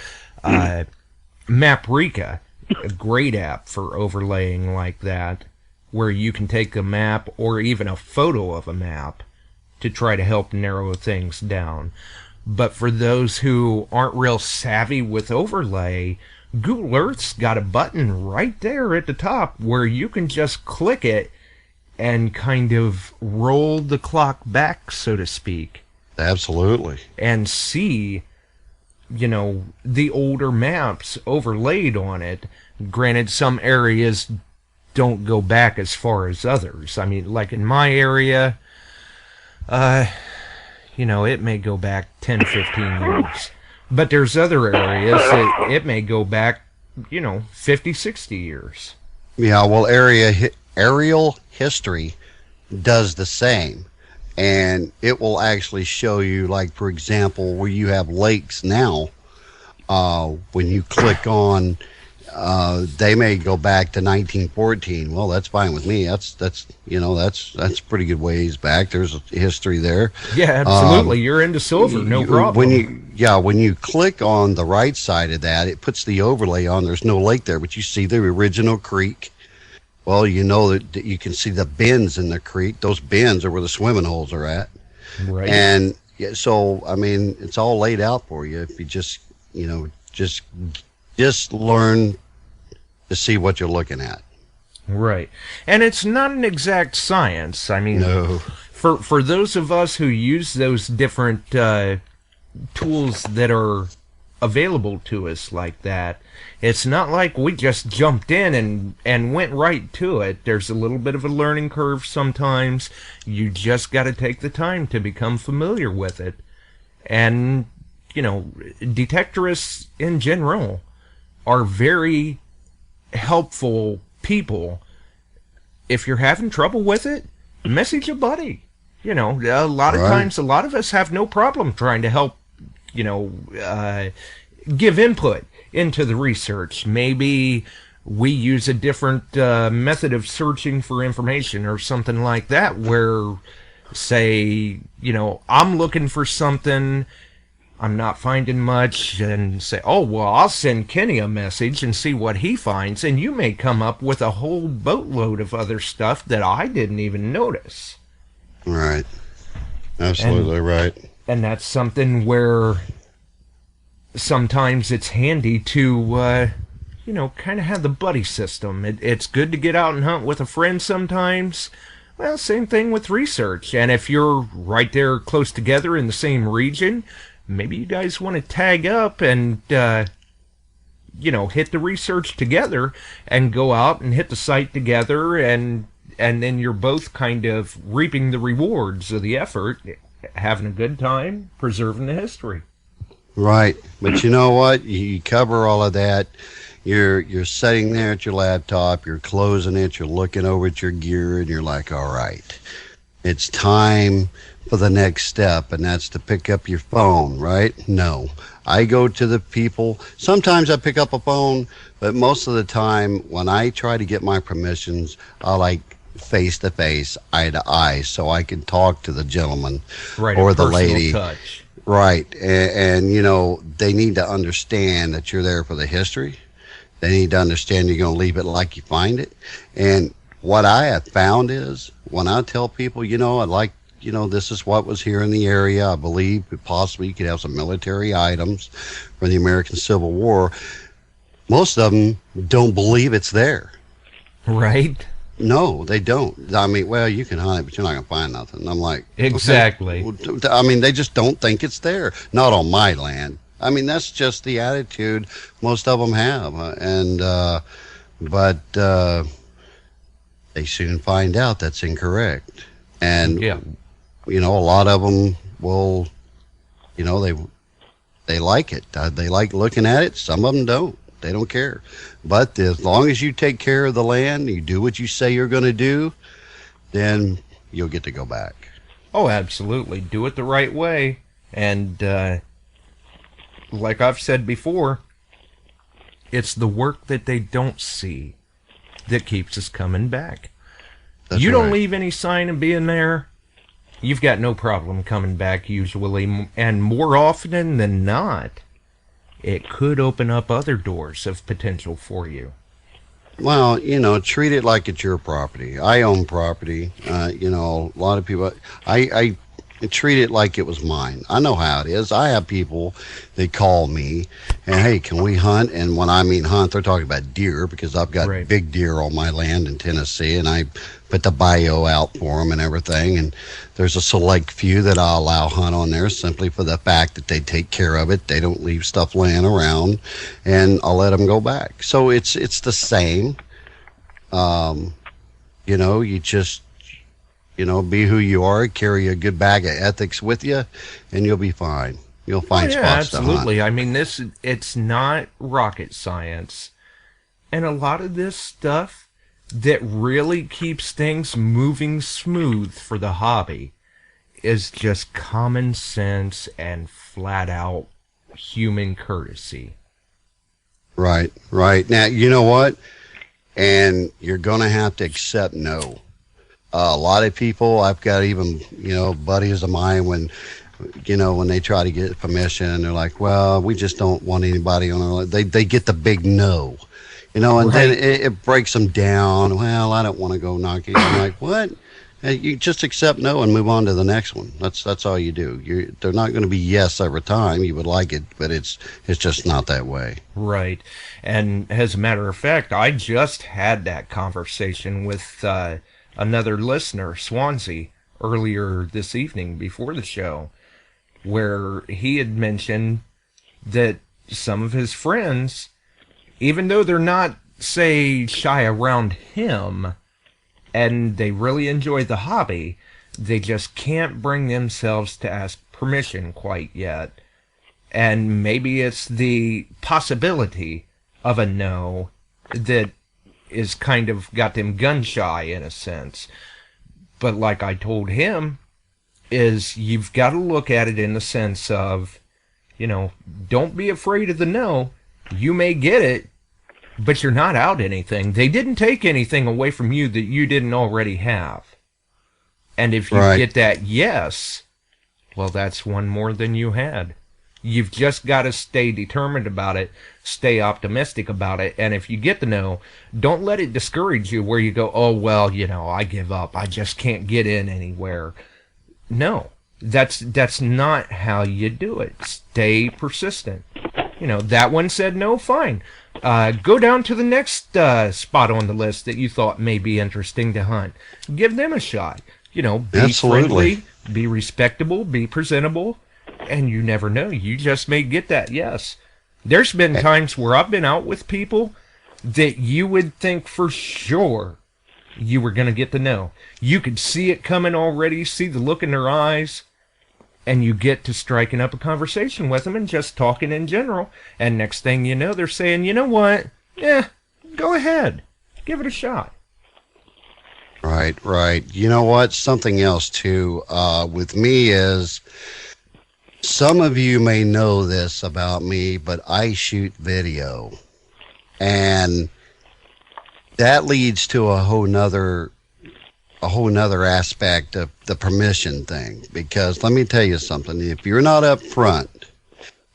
Maprika, a great app for overlaying like that, where you can take a map or even a photo of a map to try to help narrow things down. But for those who aren't real savvy with overlay, Google Earth's got a button right there at the top where you can just click it and kind of roll the clock back, so to speak. Absolutely. And see, the older maps overlaid on it. Granted, some areas don't go back as far as others. Like in my area, it may go back 10, 15 years. But there's other areas that it may go back, 50, 60 years. Yeah, well, aerial history does the same. And it will actually show you, like, for example, where you have lakes now, when you click on, they may go back to 1914. Well, that's fine with me. That's pretty good ways back. There's history there. Yeah, absolutely. You're into silver, no problem. When you click on the right side of that, it puts the overlay on. There's no lake there, but you see the original creek. Well, that you can see the bends in the creek. Those bends are where the swimming holes are at. Right. And Yeah, so I mean, it's all laid out for you if you just, you know, just learn to see what you're looking at. Right. And it's not an exact science. I mean, No. for those of us who use those different tools that are available to us like that, it's not like we just jumped in and went right to it. There's a little bit of a learning curve sometimes. You just got to take the time to become familiar with it. And, you know, detectorists in general are very helpful people. If you're having trouble with it, message a buddy. You know, a lot of times, a lot of us have no problem trying to help, you know, give input into the research. Maybe we use a different method of searching for information or something like that, where, say, you know, I'm looking for something, I'm not finding much, and say, oh, well, I'll send Kenny a message and see what he finds, and you may come up with a whole boatload of other stuff that I didn't even notice. Right. Absolutely right. And that's something where sometimes it's handy to, you know, kind of have the buddy system. It's good to get out and hunt with a friend sometimes. Well, same thing with research. And if you're right there close together in the same region, maybe you guys want to tag up and, you know, hit the research together and go out and hit the site together, and then you're both kind of reaping the rewards of the effort, having a good time, preserving the history. Right. But you know what? You cover all of that. You're sitting there at your laptop, you're closing it, you're looking over at your gear, and you're like, all right, it's time for the next step, and that's to pick up your phone, right? No. I go to the people. Sometimes I pick up a phone, but most of the time when I try to get my permissions, I like face-to-face, eye-to-eye, so I can talk to the gentleman or the lady. Touch. Right. And, you know, they need to understand that you're there for the history. They need to understand you're going to leave it like you find it. And what I have found is when I tell people, you know, I'd like, you know, this is what was here in the area. I believe possibly you could have some military items from the American Civil War. Most of them don't believe it's there. Right. No, they don't. I mean, well, you can hunt it, but you're not going to find nothing. And I'm like, exactly. Okay. I mean, they just don't think it's there. Not on my land. I mean, that's just the attitude most of them have. But they soon find out that's incorrect. And, yeah, you know, a lot of them will, you know, they like it. They like looking at it. Some of them don't. They don't care. But as long as you take care of the land, you do what you say you're going to do, then you'll get to go back. Oh, absolutely. Do it the right way. And like I've said before, it's the work that they don't see that keeps us coming back. That's you don't right. leave any sign of being there, you've got no problem coming back usually. And more often than not, it could open up other doors of potential for you. Well, you know, treat it like it's your property. I own property. You know, a lot of people, I treat it like it was mine. I know how it is. I have people that call me and, hey, can we hunt? And when I mean hunt, they're talking about deer, because I've got Right. big deer on my land in Tennessee, and I put the bio out for them and everything. And there's a select few that I'll allow hunt on there simply for the fact that they take care of it. They don't leave stuff laying around, and I'll let them go back. So it's the same. You know, you just, you know, be who you are, carry a good bag of ethics with you, and you'll be fine. You'll find spots to hunt. Absolutely. I mean, it's not rocket science. And a lot of this stuff that really keeps things moving smooth for the hobby is just common sense and flat out human courtesy. Right, right. Now, you know what? And you're going to have to accept no. A lot of people, I've got even, you know, buddies of mine, when, you know, when they try to get permission, they're like, well, we just don't want anybody on our, they get the big no, you know, and then it breaks them down. Well, I don't want to go knocking. I'm like, what? You just accept no and move on to the next one. That's all you do. They're not going to be yes every time. You would like it, but it's just not that way. Right. And as a matter of fact, I just had that conversation with another listener, Swansea, earlier this evening before the show, where he had mentioned that some of his friends, even though they're not, say, shy around him, and they really enjoy the hobby, they just can't bring themselves to ask permission quite yet. And maybe it's the possibility of a no that is kind of got them gun shy in a sense. But like I told him, is you've got to look at it in the sense of, don't be afraid of the no. You may get it, but you're not out anything. They didn't take anything away from you that you didn't already have. And if you get that yes, well, that's one more than you had. You've just got to stay determined about it, stay optimistic about it, and if you get the no, don't let it discourage you where you go, oh, well, I give up. I just can't get in anywhere. No, that's not how you do it. Stay persistent. That one said no, fine. Go down to the next spot on the list that you thought may be interesting to hunt. Give them a shot. Be Absolutely. friendly, be respectable, be presentable, and you never know. You just may get that yes. There's been times where I've been out with people that you would think for sure you were going to get the no. You could see it coming already, see the look in their eyes, and you get to striking up a conversation with them and just talking in general. And next thing you know, they're saying, you know what? Yeah, go ahead. Give it a shot. Right. You know what? Something else, too, with me is, some of you may know this about me, but I shoot video. And that leads to a whole nother aspect of the permission thing. Because let me tell you something. If you're not up front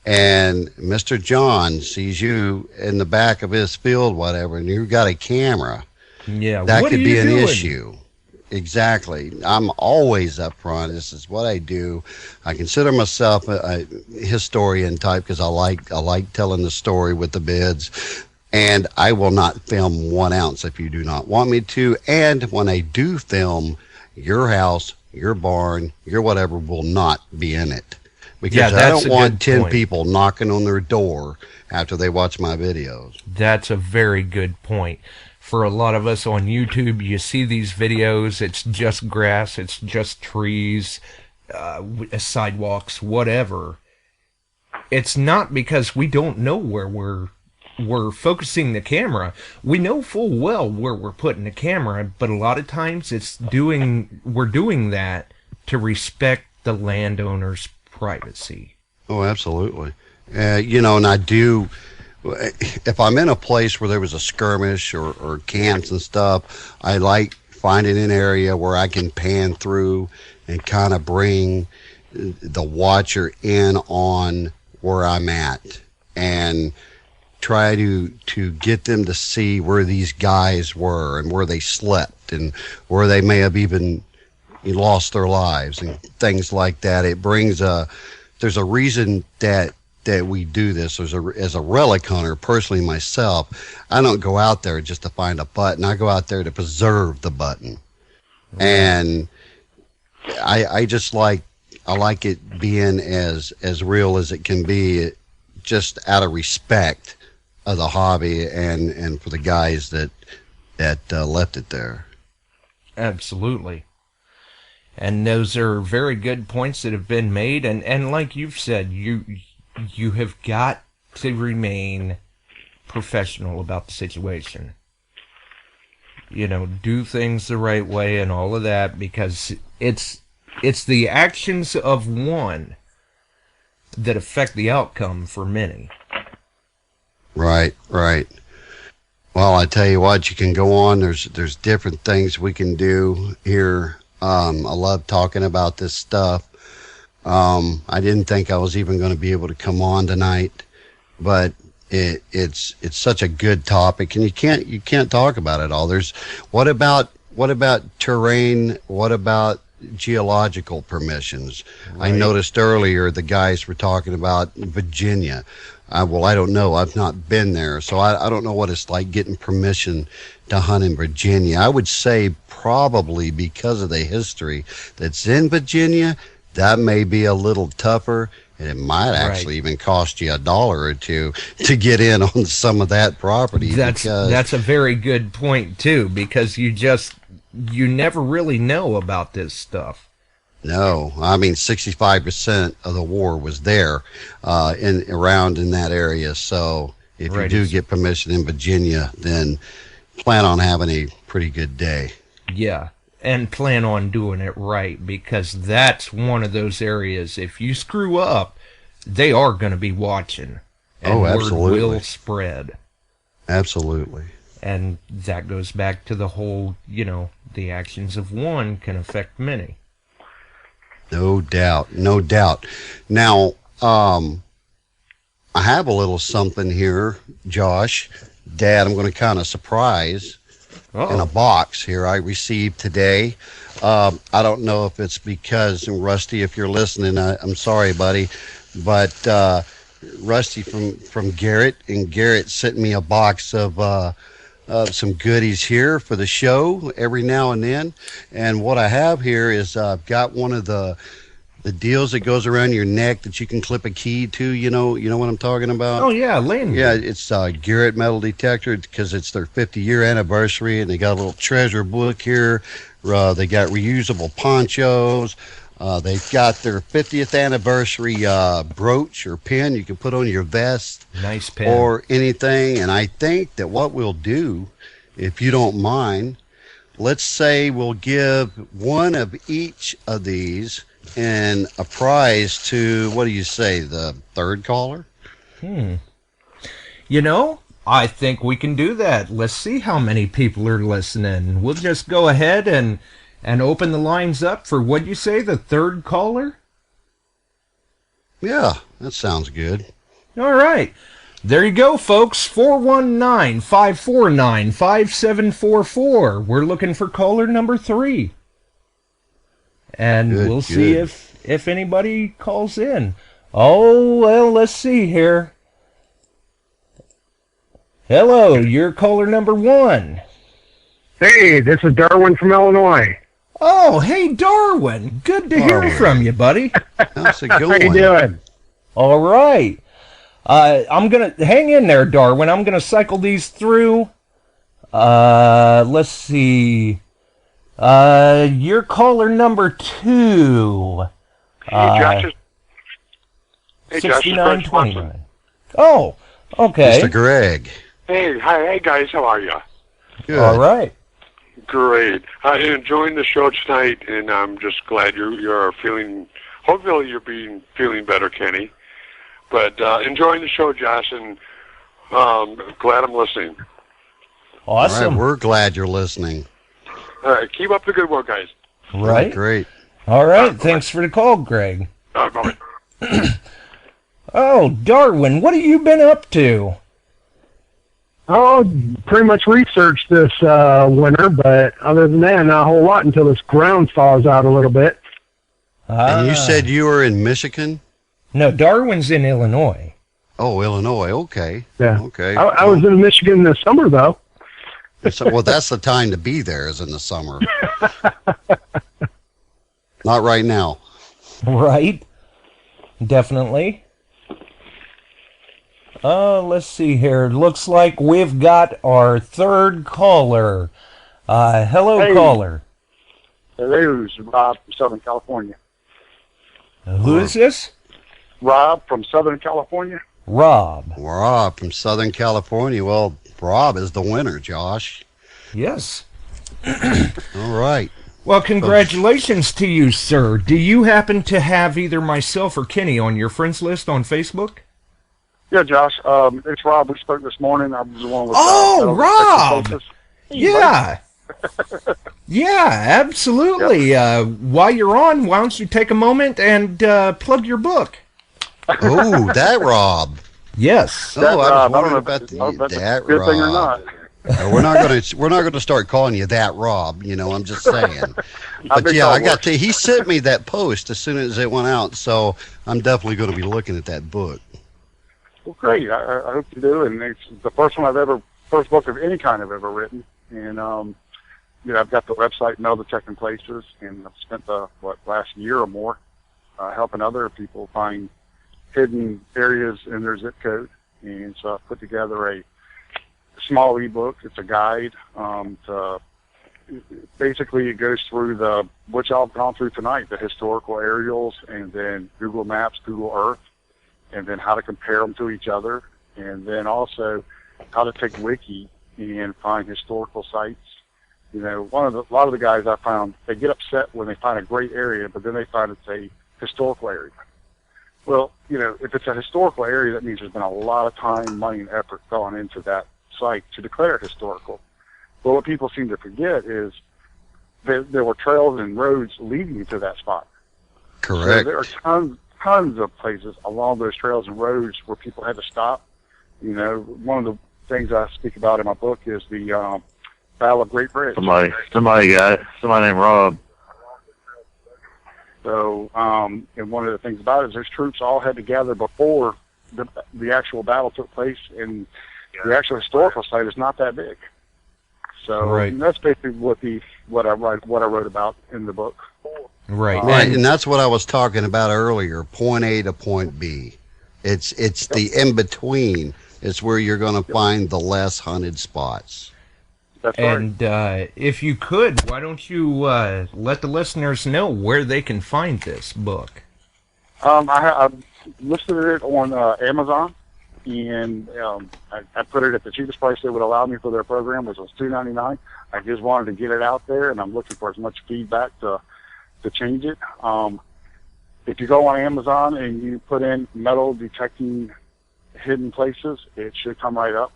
and Mr. John sees you in the back of his field, whatever, and you've got a camera, that could be an issue. Exactly. I'm always up front. This is what I do. I consider myself a historian type because I like telling the story with the bids. And I will not film 1 ounce if you do not want me to. And when I do film, your house, your barn, your whatever will not be in it. Because I don't want 10 people knocking on their door after they watch my videos. That's a very good point. For a lot of us on YouTube, you see these videos, it's just grass, it's just trees, sidewalks, whatever. It's not because we don't know where we're focusing the camera. We know full well where we're putting the camera, but a lot of times we're doing that to respect the landowner's privacy. Oh, absolutely. And I do, if I'm in a place where there was a skirmish or camps and stuff, I like finding an area where I can pan through and kind of bring the watcher in on where I'm at and try to get them to see where these guys were and where they slept and where they may have even lost their lives and things like that. It brings there's a reason that we do this. As a relic hunter, personally myself, I don't go out there just to find a button. I go out there to preserve the button. Right. And I just like it being as real as it can be, just out of respect of the hobby and for the guys that left it there. Absolutely. And those are very good points that have been made, and like you've said, you have got to remain professional about the situation. Do things the right way and all of that, because it's the actions of one that affect the outcome for many. Right. Well, I tell you what, you can go on. There's different things we can do here. I love talking about this stuff. I didn't think I was even going to be able to come on tonight, but it's such a good topic, and you can't talk about it all. What about what about terrain? What about geological permissions? I noticed earlier the guys were talking about Virginia. Well, I don't know. I've not been there, so I don't know what it's like getting permission to hunt in Virginia. I would say probably because of the history that's in Virginia, that may be a little tougher, and it might actually even cost you $1 or $2 to get in on some of that property. That's a very good point too, because you never really know about this stuff. No, I mean 65% of the war was there, around in that area. So if you do get permission in Virginia, then plan on having a pretty good day. Yeah, and plan on doing it right, because that's one of those areas. If you screw up, they are going to be watching. And absolutely. Word will spread. Absolutely. And that goes back to the whole, the actions of one can affect many. No doubt, no doubt. Now, I have a little something here, Josh. Dad, I'm going to kind of surprise in a box here I received today. I don't know if it's because, and Rusty, if you're listening, I'm sorry, buddy, but Rusty from Garrett, and Garrett sent me a box of some goodies here for the show every now and then. And what I have here is I've got one of the deals that goes around your neck that you can clip a key to. You know what I'm talking about? Oh yeah, lanyard. Yeah, it's Garrett Metal Detector, because it's their 50-year anniversary, and they got a little treasure book here. They got reusable ponchos. They've got their 50th anniversary brooch or pin you can put on your vest. Nice pin. Or anything. And I think that what we'll do, if you don't mind, let's say we'll give one of each of these and a prize to, what do you say, the third caller? I think we can do that. Let's see how many people are listening. We'll just go ahead and open the lines up for, what'd you say, the third caller? Yeah, that sounds good. All right. There you go, folks. 419-549-5744. We're looking for caller number 3. And we'll see if anybody calls in. Oh, well, let's see here. Hello, you're caller number 1. Hey, this is Darwin from Illinois. Oh, hey, Darwin. Good to hear from you, buddy. How's it going? How you doing? All right. I'm going to hang in there, Darwin. I'm going to cycle these through. Let's see. You're caller number 2. Hey, Josh. 6929. Oh, okay. Mr. Greg. Hey, guys. How are you? Good. All right. Great. Enjoying the show tonight, and I'm just glad you're feeling. Hopefully, you're feeling better, Kenny. But enjoying the show, Josh, and glad I'm listening. Awesome. All right, we're glad you're listening. All right, keep up the good work, guys. Right. Great. All right. Thanks for the call, Greg. Bye. Oh, Darwin, what have you been up to? Oh, pretty much researched this winter, but other than that, not a whole lot until this ground thaws out a little bit. And you said you were in Michigan? No, Darwin's in Illinois. Oh, Illinois. Okay. Yeah. Okay. I was in Michigan this summer, though. So, well, that's the time to be there, is in the summer. Not right now. Right. Definitely. Let's see here. Looks like we've got our third caller. Hello, caller. Hello, this is Rob from Southern California. Who is this? Rob from Southern California. Rob. Rob from Southern California. Well, Rob is the winner, Josh. Yes. All right. Well, congratulations to you, sir. Do you happen to have either myself or Kenny on your friends list on Facebook? Yeah, Josh. It's Rob. We spoke this morning. I was the one with. Rob. Yeah. Yeah, absolutely. Yep. While you're on, why don't you take a moment and plug your book? Oh, that Rob. Yes. Oh, I was I don't wondering know about if that's that a good Rob. thing or not. We're not gonna start calling you that, Rob. You know, I'm just saying. But yeah, he sent me that post as soon as it went out, so I'm definitely going to be looking at that book. Well, great. I hope you do. And it's the first book of any kind I've ever written. And I've got the website Metal Detecting Places, and I've spent the last year or more helping other people find hidden areas in their zip code. And so I've put together a small ebook. It's a guide. Basically, it goes through which I've gone through tonight, the historical aerials, and then Google Maps, Google Earth, and then how to compare them to each other, and then also how to take Wiki and find historical sites. You know, a lot of the guys I found, they get upset when they find a great area, but then they find it's a historical area. Well, you know, if it's a historical area, that means there's been a lot of time, money, and effort gone into that site to declare it historical. But what people seem to forget is there were trails and roads leading to that spot. Correct. So there are tons of places along those trails and roads where people had to stop. You know, one of the things I speak about in my book is the Battle of Great Bridge. Somebody named Rob. So, and one of the things about it is those troops all had to gather before the actual battle took place, and the actual historical site is not that big. So right. And that's basically what I wrote about in the book. Right. And that's what I was talking about earlier, point A to point B. It's the in-between. It's where you're going to find the less hunted spots. That's right. And if you could, why don't you let the listeners know where they can find this book? I listed it on Amazon, and I put it at the cheapest price they would allow me for their program, which was $2.99. I just wanted to get it out there, and I'm looking for as much feedback to change it. If you go on Amazon and you put in Metal Detecting Hidden Places, it should come right up.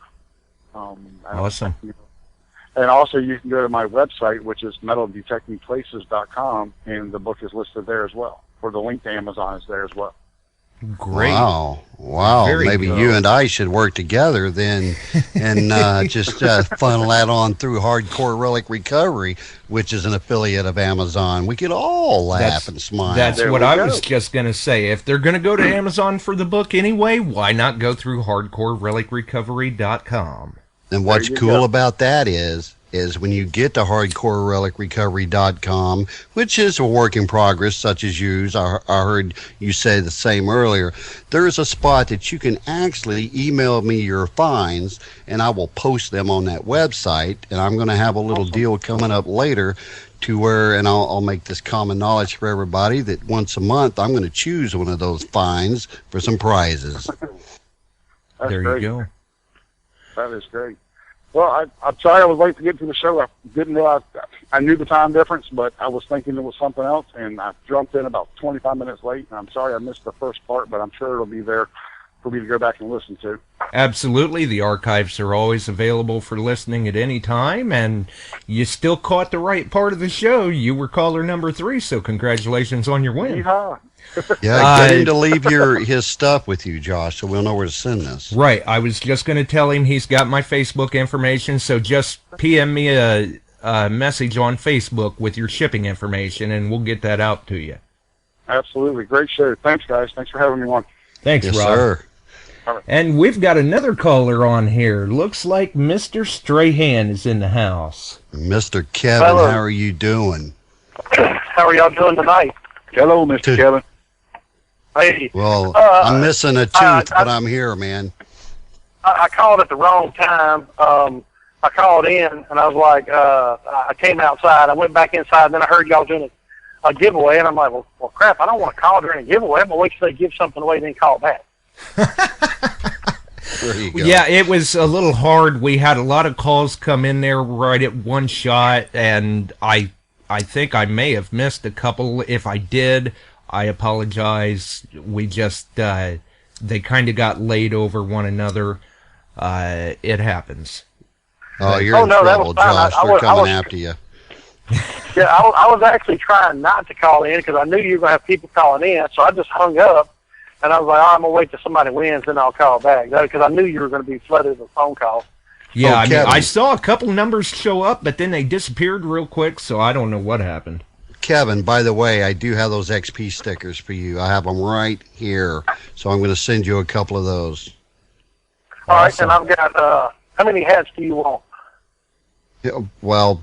Awesome. And also you can go to my website, which is metaldetectingplaces.com, and the book is listed there as well, or the link to Amazon is there as well. Great. Wow. Very Maybe good. you and I should work together then and just funnel that on through Hardcore Relic Recovery, which is an affiliate of Amazon. We could all laugh and smile. That's There what we I go. was just going to say. If they're going to go to Amazon for the book anyway, why not go through hardcorerelicrecovery.com? And what's There you cool go. about that is when you get to hardcorerelicrecovery.com, which is a work in progress, such as yours, I heard you say the same earlier, there is a spot that you can actually email me your finds, and I will post them on that website, and I'm going to have a little deal coming up later to where, and I'll make this common knowledge for everybody, that once a month I'm going to choose one of those finds for some prizes. That's There great. you go. That is great. Well, I'm sorry I was late to get to the show. I didn't realize, I knew the time difference, but I was thinking it was something else, and I jumped in about 25 minutes late, and I'm sorry I missed the first part, but I'm sure it'll be there for me to go back and listen to. Absolutely. The archives are always available for listening at any time, and you still caught the right part of the show. You were caller number 3, so congratulations on your win. Yeehaw. Yeah, get him to leave his stuff with you, Josh, so we'll know where to send this. Right. I was just going to tell him he's got my Facebook information, so just PM me a message on Facebook with your shipping information, and we'll get that out to you. Absolutely. Great show. Thanks, guys. Thanks for having me on. Thanks, Yes, Rob. sir. And we've got another caller on here. Looks like Mr. Strahan is in the house. Mr. Kevin, Hello. how are you doing? How are y'all doing tonight? Hello, Mr. Kevin. Hey, Well, I'm missing a tooth, but I'm here, man. I called at the wrong time. I called in, and I was like, I came outside. I went back inside, and then I heard y'all doing a giveaway, and I'm like, well, crap, I don't want to call during a giveaway. I'm going to wait till they give something away and then call back. There you go. Yeah, it was a little hard. We had a lot of calls come in there right at one shot, and I think I may have missed a couple. If I did, I apologize. We just, they kind of got laid over one another. It happens. Oh, you're Oh, in no, that trouble, was fine. Josh. I They're was- coming after you. Yeah, I was actually trying not to call in because I knew you were going to have people calling in, so I just hung up, and I was like, I'm going to wait till somebody wins, then I'll call back, because I knew you were going to be flooded with phone calls. Yeah, Oh, I mean, Kevin. I saw a couple numbers show up, but then they disappeared real quick, so I don't know what happened. Kevin, by the way, I do have those XP stickers for you. I have them right here, so I'm going to send you a couple of those. All right, and I've got, how many hats do you want? Yeah, well,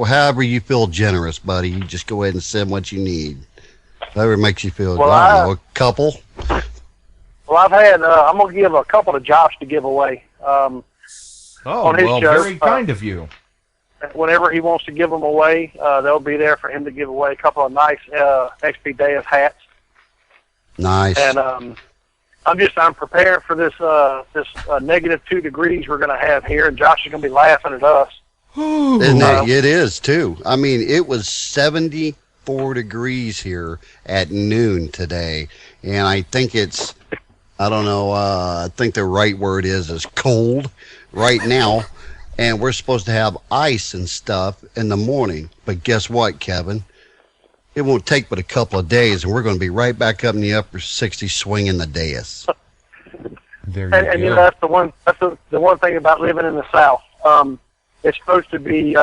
however you feel generous, buddy. You just go ahead and send what you need. Whatever makes you feel. Well, I don't know, a couple. Well, I've had, I'm going to give a couple to Josh to give away. Oh, on his well, show, very kind of you. Whenever he wants to give them away, they'll be there for him to give away a couple of nice XP Deus hats. Nice. And I'm prepared for this negative 2 degrees we're going to have here, and Josh is going to be laughing at us. Isn't it? It is too. I mean, it was 74 degrees here at noon today, and I think it's, I don't know, I think the right word is cold right now, and we're supposed to have ice and stuff in the morning. But guess what, Kevin? It won't take but a couple of days, and we're going to be right back up in the upper 60s swinging the dais. There you And go. you know, that's the one thing about living in the South. It's supposed to be, it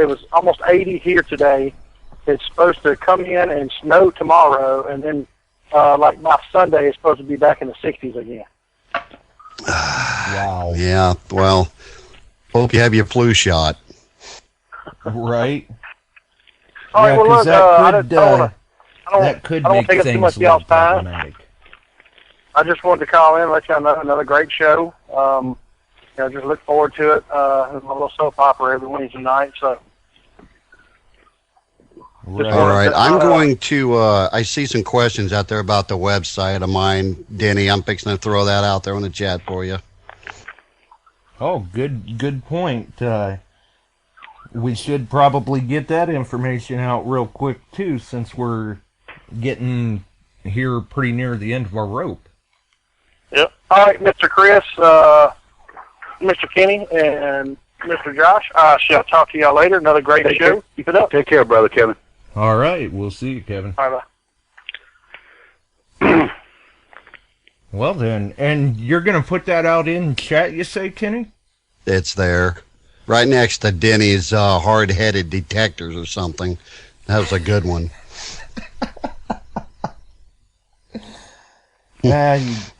was almost 80 here today. It's supposed to come in and snow tomorrow, and then like by Sunday, it's supposed to be back in the 60s again. Wow. Yeah, well, hope you have your flu shot. Right? All right, Yeah, well, 'cause look, that I could, don't want that could I don't make take up too things much a of y'all's little time. problematic. I just wanted to call in and let y'all know another great show. You know, just look forward to it. It's my little soap opera every Wednesday night. So, Right. All right, I'm going to, I see some questions out there about the website of mine. Denny, I'm fixing to throw that out there on the chat for you. Oh, good point. We should probably get that information out real quick, too, since we're getting here pretty near the end of our rope. yep. All right, Mr. Chris, Mr. Kenny, and Mr. Josh, I shall talk to y'all later. Another great show. Keep it up. Take care, brother Kevin. All right, we'll see you, Kevin. Bye bye. Well, then, and you're going to put that out in chat, you say, Kenny? It's there. Right next to Denny's hard-headed detectors or something. That was a good one.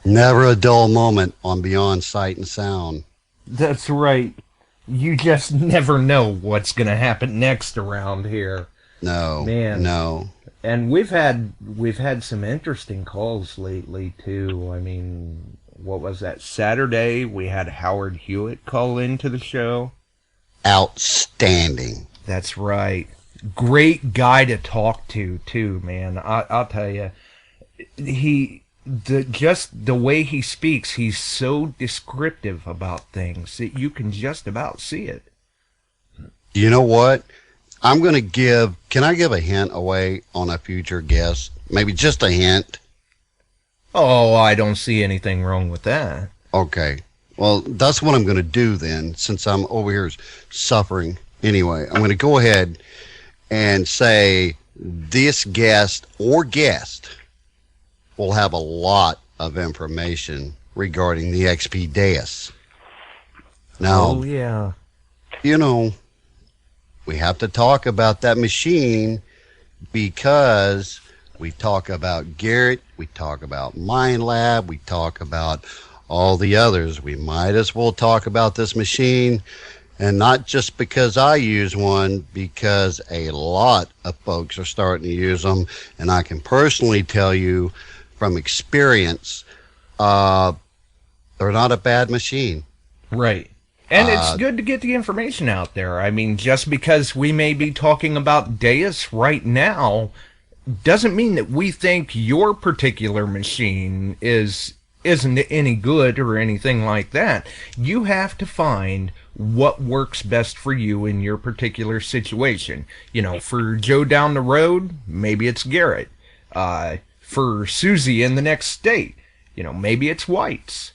Never a dull moment on Beyond Sight and Sound. That's right. You just never know what's going to happen next around here. No, Man. no. And we've had some interesting calls lately too. I mean, what was that? Saturday we had Howard Hewitt call into the show. Outstanding. That's right. Great guy to talk to too, man. I'll tell you, just the way he speaks, he's so descriptive about things that you can just about see it. You know what? I'm going to give, can I give a hint away on a future guest? Maybe just a hint. Oh, I don't see anything wrong with that. Okay. Well, that's what I'm going to do then, since I'm over here suffering. Anyway, I'm going to go ahead and say this guest or guest will have a lot of information regarding the XP Deus. Now, Oh, yeah. you know, we have to talk about that machine because we talk about Garrett, we talk about MindLab, we talk about all the others. We might as well talk about this machine, and not just because I use one, because a lot of folks are starting to use them, and I can personally tell you from experience, they're not a bad machine. Right. And it's good to get the information out there. I mean, just because we may be talking about Deus right now doesn't mean that we think your particular machine isn't any good or anything like that. You have to find what works best for you in your particular situation. You know, for Joe down the road, maybe it's Garrett. For Susie in the next state, you know, maybe it's White's.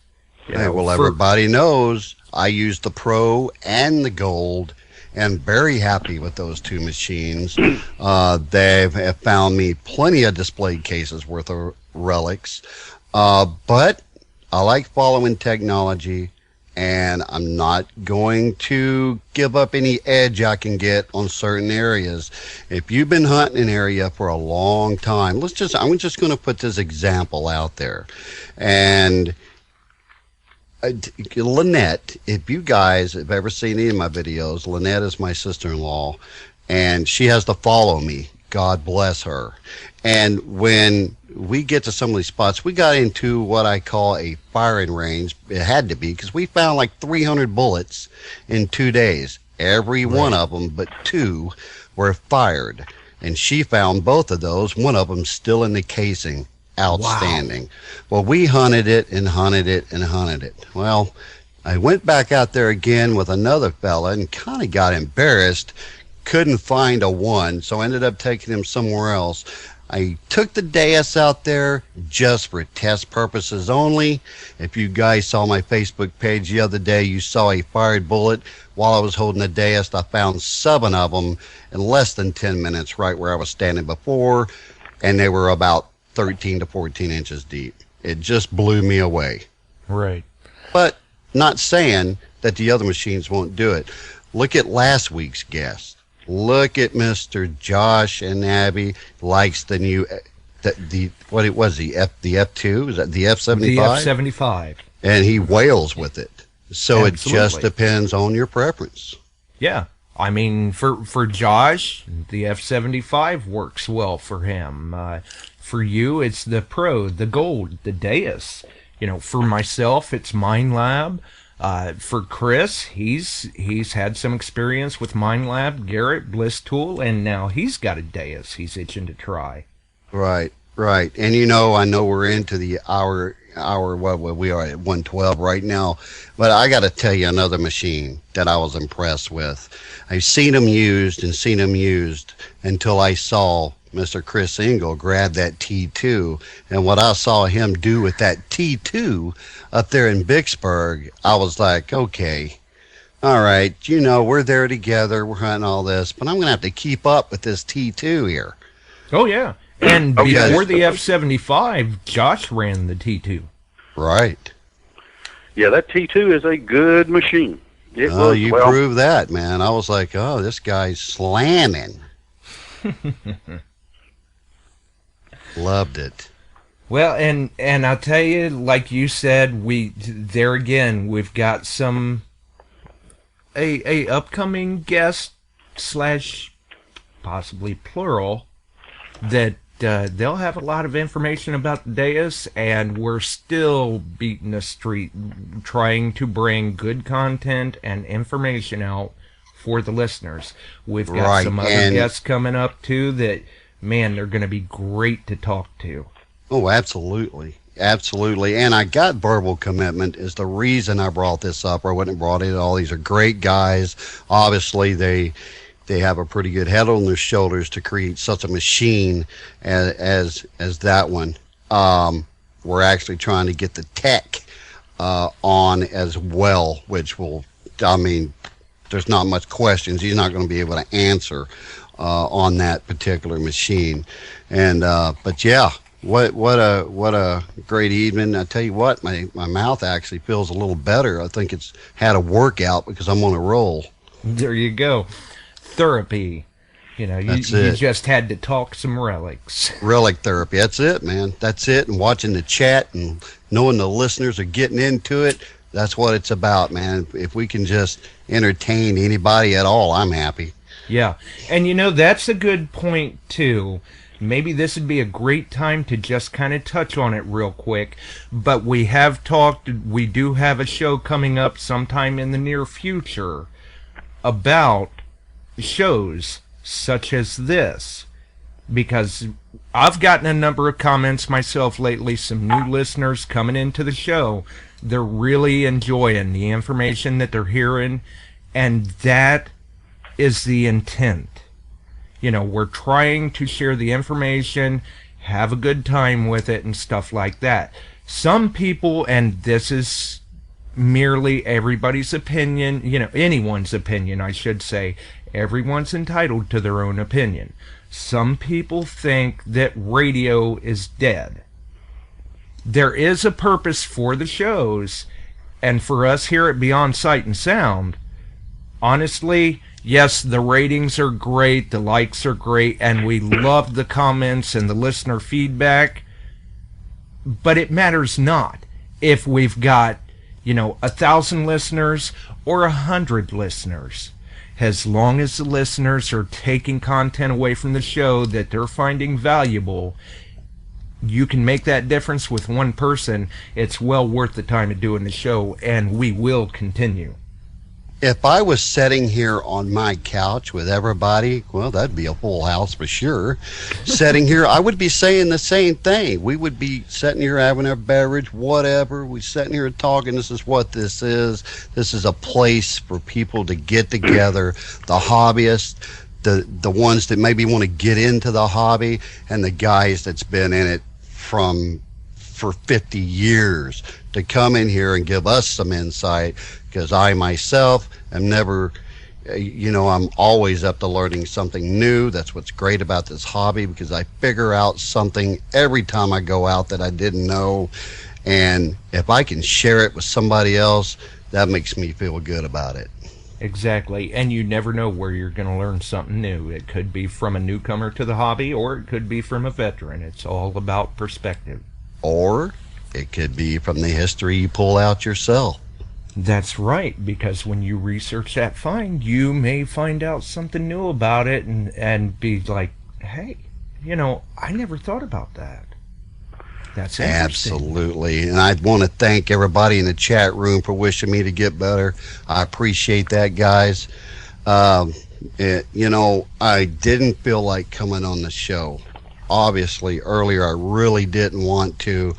You Hey, know, well, for- everybody knows I use the Pro and the Gold, and very happy with those two machines. They've found me plenty of display cases worth of relics. But I like following technology, and I'm not going to give up any edge I can get on certain areas. If you've been hunting an area for a long time, I'm just going to put this example out there. And Lynette, if you guys have ever seen any of my videos, Lynette is my sister-in-law, and she has to follow me. God bless her. And when we get to some of these spots, we got into what I call a firing range. It had to be, because we found like 300 bullets in 2 days. Every one of them but 2 were fired. And she found both of those, one of them still in the casing. Outstanding. Wow. Well, we hunted it and hunted it and hunted it. Well, I went back out there again with another fella and kind of got embarrassed. Couldn't find a one, so I ended up taking him somewhere else. I took the Deus out there just for test purposes only. If you guys saw my Facebook page the other day, you saw a fired bullet. While I was holding the Deus, I found 7 of them in less than 10 minutes, right where I was standing before, and they were about 13 to 14 inches deep. It just blew me away. Right. But not saying that the other machines won't do it. Look at last week's guest. Look at Mr. Josh and Abby likes the new, what it was, the F2? Is that the F75? The F75. And he wails with it. So Absolutely. It just depends on your preference. Yeah. I mean, for Josh, the F75 works well for him. For you, it's the Pro, the Gold, the Deus. You know, for myself, it's MineLab. For Chris, he's had some experience with MineLab, Garrett, Bliss Tool, and now he's got a Deus he's itching to try. Right. And you know, I know we're into the hour, what we are at 112 right now, but I got to tell you another machine that I was impressed with. I've seen them used until I saw Mr. Chris Engel grab that T2, and what I saw him do with that T2 up there in Vicksburg, I was like, okay, all right, you know, we're there together, we're hunting all this, but I'm going to have to keep up with this T2 here. Oh, yeah. And before the F75, Josh ran the T2. Right. Yeah, that T2 is a good machine. You proved that, man. I was like, oh, this guy's slamming. Loved it. Well, and I'll tell you, like you said, there again, we've got a upcoming guest / possibly plural that they'll have a lot of information about the Deus, and we're still beating the street trying to bring good content and information out for the listeners. We've got some other guests coming up too that, man, they're going to be great to talk to. Oh, absolutely. And I got verbal commitment is the reason I brought this up, or I wouldn't have brought it at all. These are great guys. Obviously, they have a pretty good head on their shoulders to create such a machine as that one. We're actually trying to get the tech on as well, which will, I mean, there's not much questions. He's not going to be able to answer on that particular machine. And but yeah, what a great evening. I tell you what, my mouth actually feels a little better. I think it's had a workout because I'm on a roll. There you go. Therapy. You know, you just had to talk some relics. Relic therapy. That's it, man. That's it. And watching the chat and knowing the listeners are getting into it, that's what it's about, man. If we can just entertain anybody at all, I'm happy. Yeah. And, you know, that's a good point, too. Maybe this would be a great time to just kind of touch on it real quick. But we do have a show coming up sometime in the near future about shows such as this, because I've gotten a number of comments myself lately, some new listeners coming into the show. They're really enjoying the information that they're hearing, and that is the intent. You know, we're trying to share the information, have a good time with it, and stuff like that. Some people, and this is merely everybody's opinion, you know, anyone's opinion, I should say. Everyone's entitled to their own opinion. Some people think that radio is dead. There is a purpose for the shows, And for us here at Beyond Sight and Sound, honestly, yes, the ratings are great, the likes are great, and we love the comments and the listener feedback, but it matters not if we've got, 1,000 listeners or 100 listeners. As long as the listeners are taking content away from the show that they're finding valuable, you can make that difference with one person. It's well worth the time of doing the show, and we will continue. If I was sitting here on my couch with everybody, well, that'd be a full house for sure. Sitting here, I would be saying the same thing. We would be sitting here having our beverage, whatever. We sitting here talking. This is what this is. This is a place for people to get together, the hobbyists, the ones that maybe want to get into the hobby, and the guys that's been in it for 50 years to come in here and give us some insight, because I myself am never, I'm always up to learning something new. That's what's great about this hobby, because I figure out something every time I go out that I didn't know, and if I can share it with somebody else, that makes me feel good about it. Exactly, and you never know where you're going to learn something new. It could be from a newcomer to the hobby, or it could be from a veteran. It's all about perspective. Or it could be from the history you pull out yourself. That's right, because when you research that find, you may find out something new about it and be like, hey, I never thought about that. That's interesting. Absolutely. And I want to thank everybody in the chat room for wishing me to get better. I appreciate that, guys. I didn't feel like coming on the show. Obviously, earlier I really didn't want to,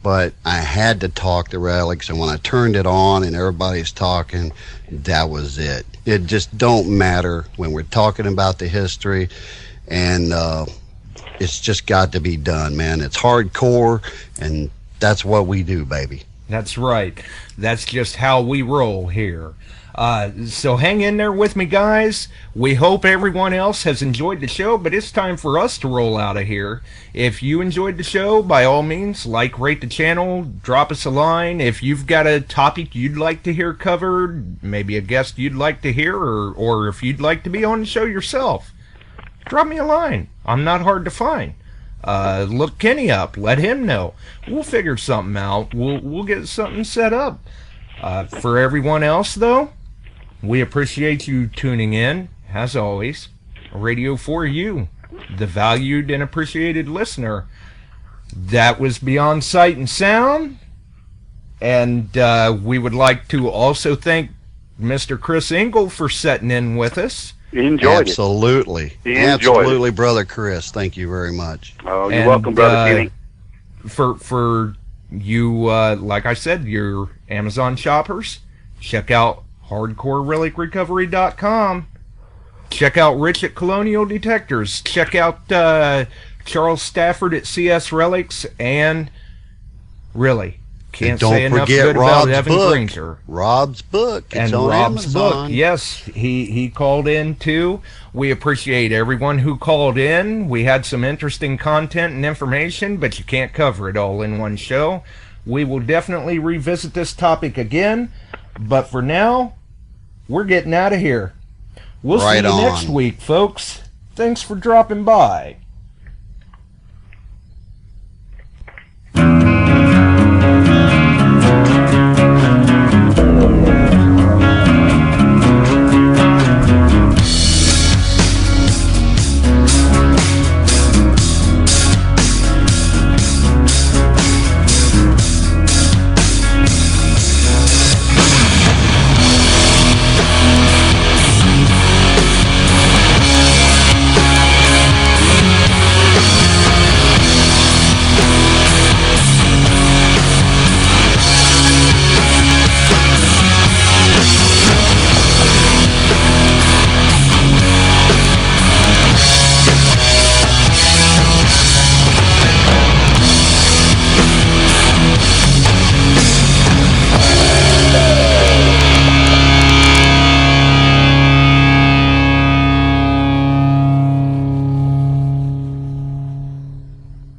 but I had to talk to Relics, and when I turned it on and everybody's talking, that was it. It just don't matter when we're talking about the history, and it's just got to be done, man. It's hardcore, and that's what we do, baby. That's right. That's just how we roll here. So hang in there with me, guys. We hope everyone else has enjoyed the show, but it's time for us to roll out of here. If you enjoyed the show, by all means, rate the channel, drop us a line. If you've got a topic you'd like to hear covered, maybe a guest you'd like to hear, or if you'd like to be on the show yourself, drop me a line. I'm not hard to find. Look Kenny up. Let him know. We'll figure something out. We'll get something set up. For everyone else, though, we appreciate you tuning in. As always, radio for you, the valued and appreciated listener. That was Beyond Sight and Sound. And we would like to also thank Mr. Chris Engel for setting in with us. Absolutely. Absolutely, brother Chris. Thank you very much. Oh, you're welcome, brother Kenny. For you, like I said, your Amazon shoppers, check out hardcorerelicrecovery.com. Check out Rich at Colonial Detectors. Check out Charles Stafford at CS Relics, and really, can't say enough good about Evan Granger. Rob's book. It's on Rob's Amazon. book. Yes, he called in too. We appreciate everyone who called in. We had some interesting content and information, but you can't cover it all in one show. We will definitely revisit this topic again, but for now, we're getting out of here. We'll see you next week, folks. Thanks for dropping by.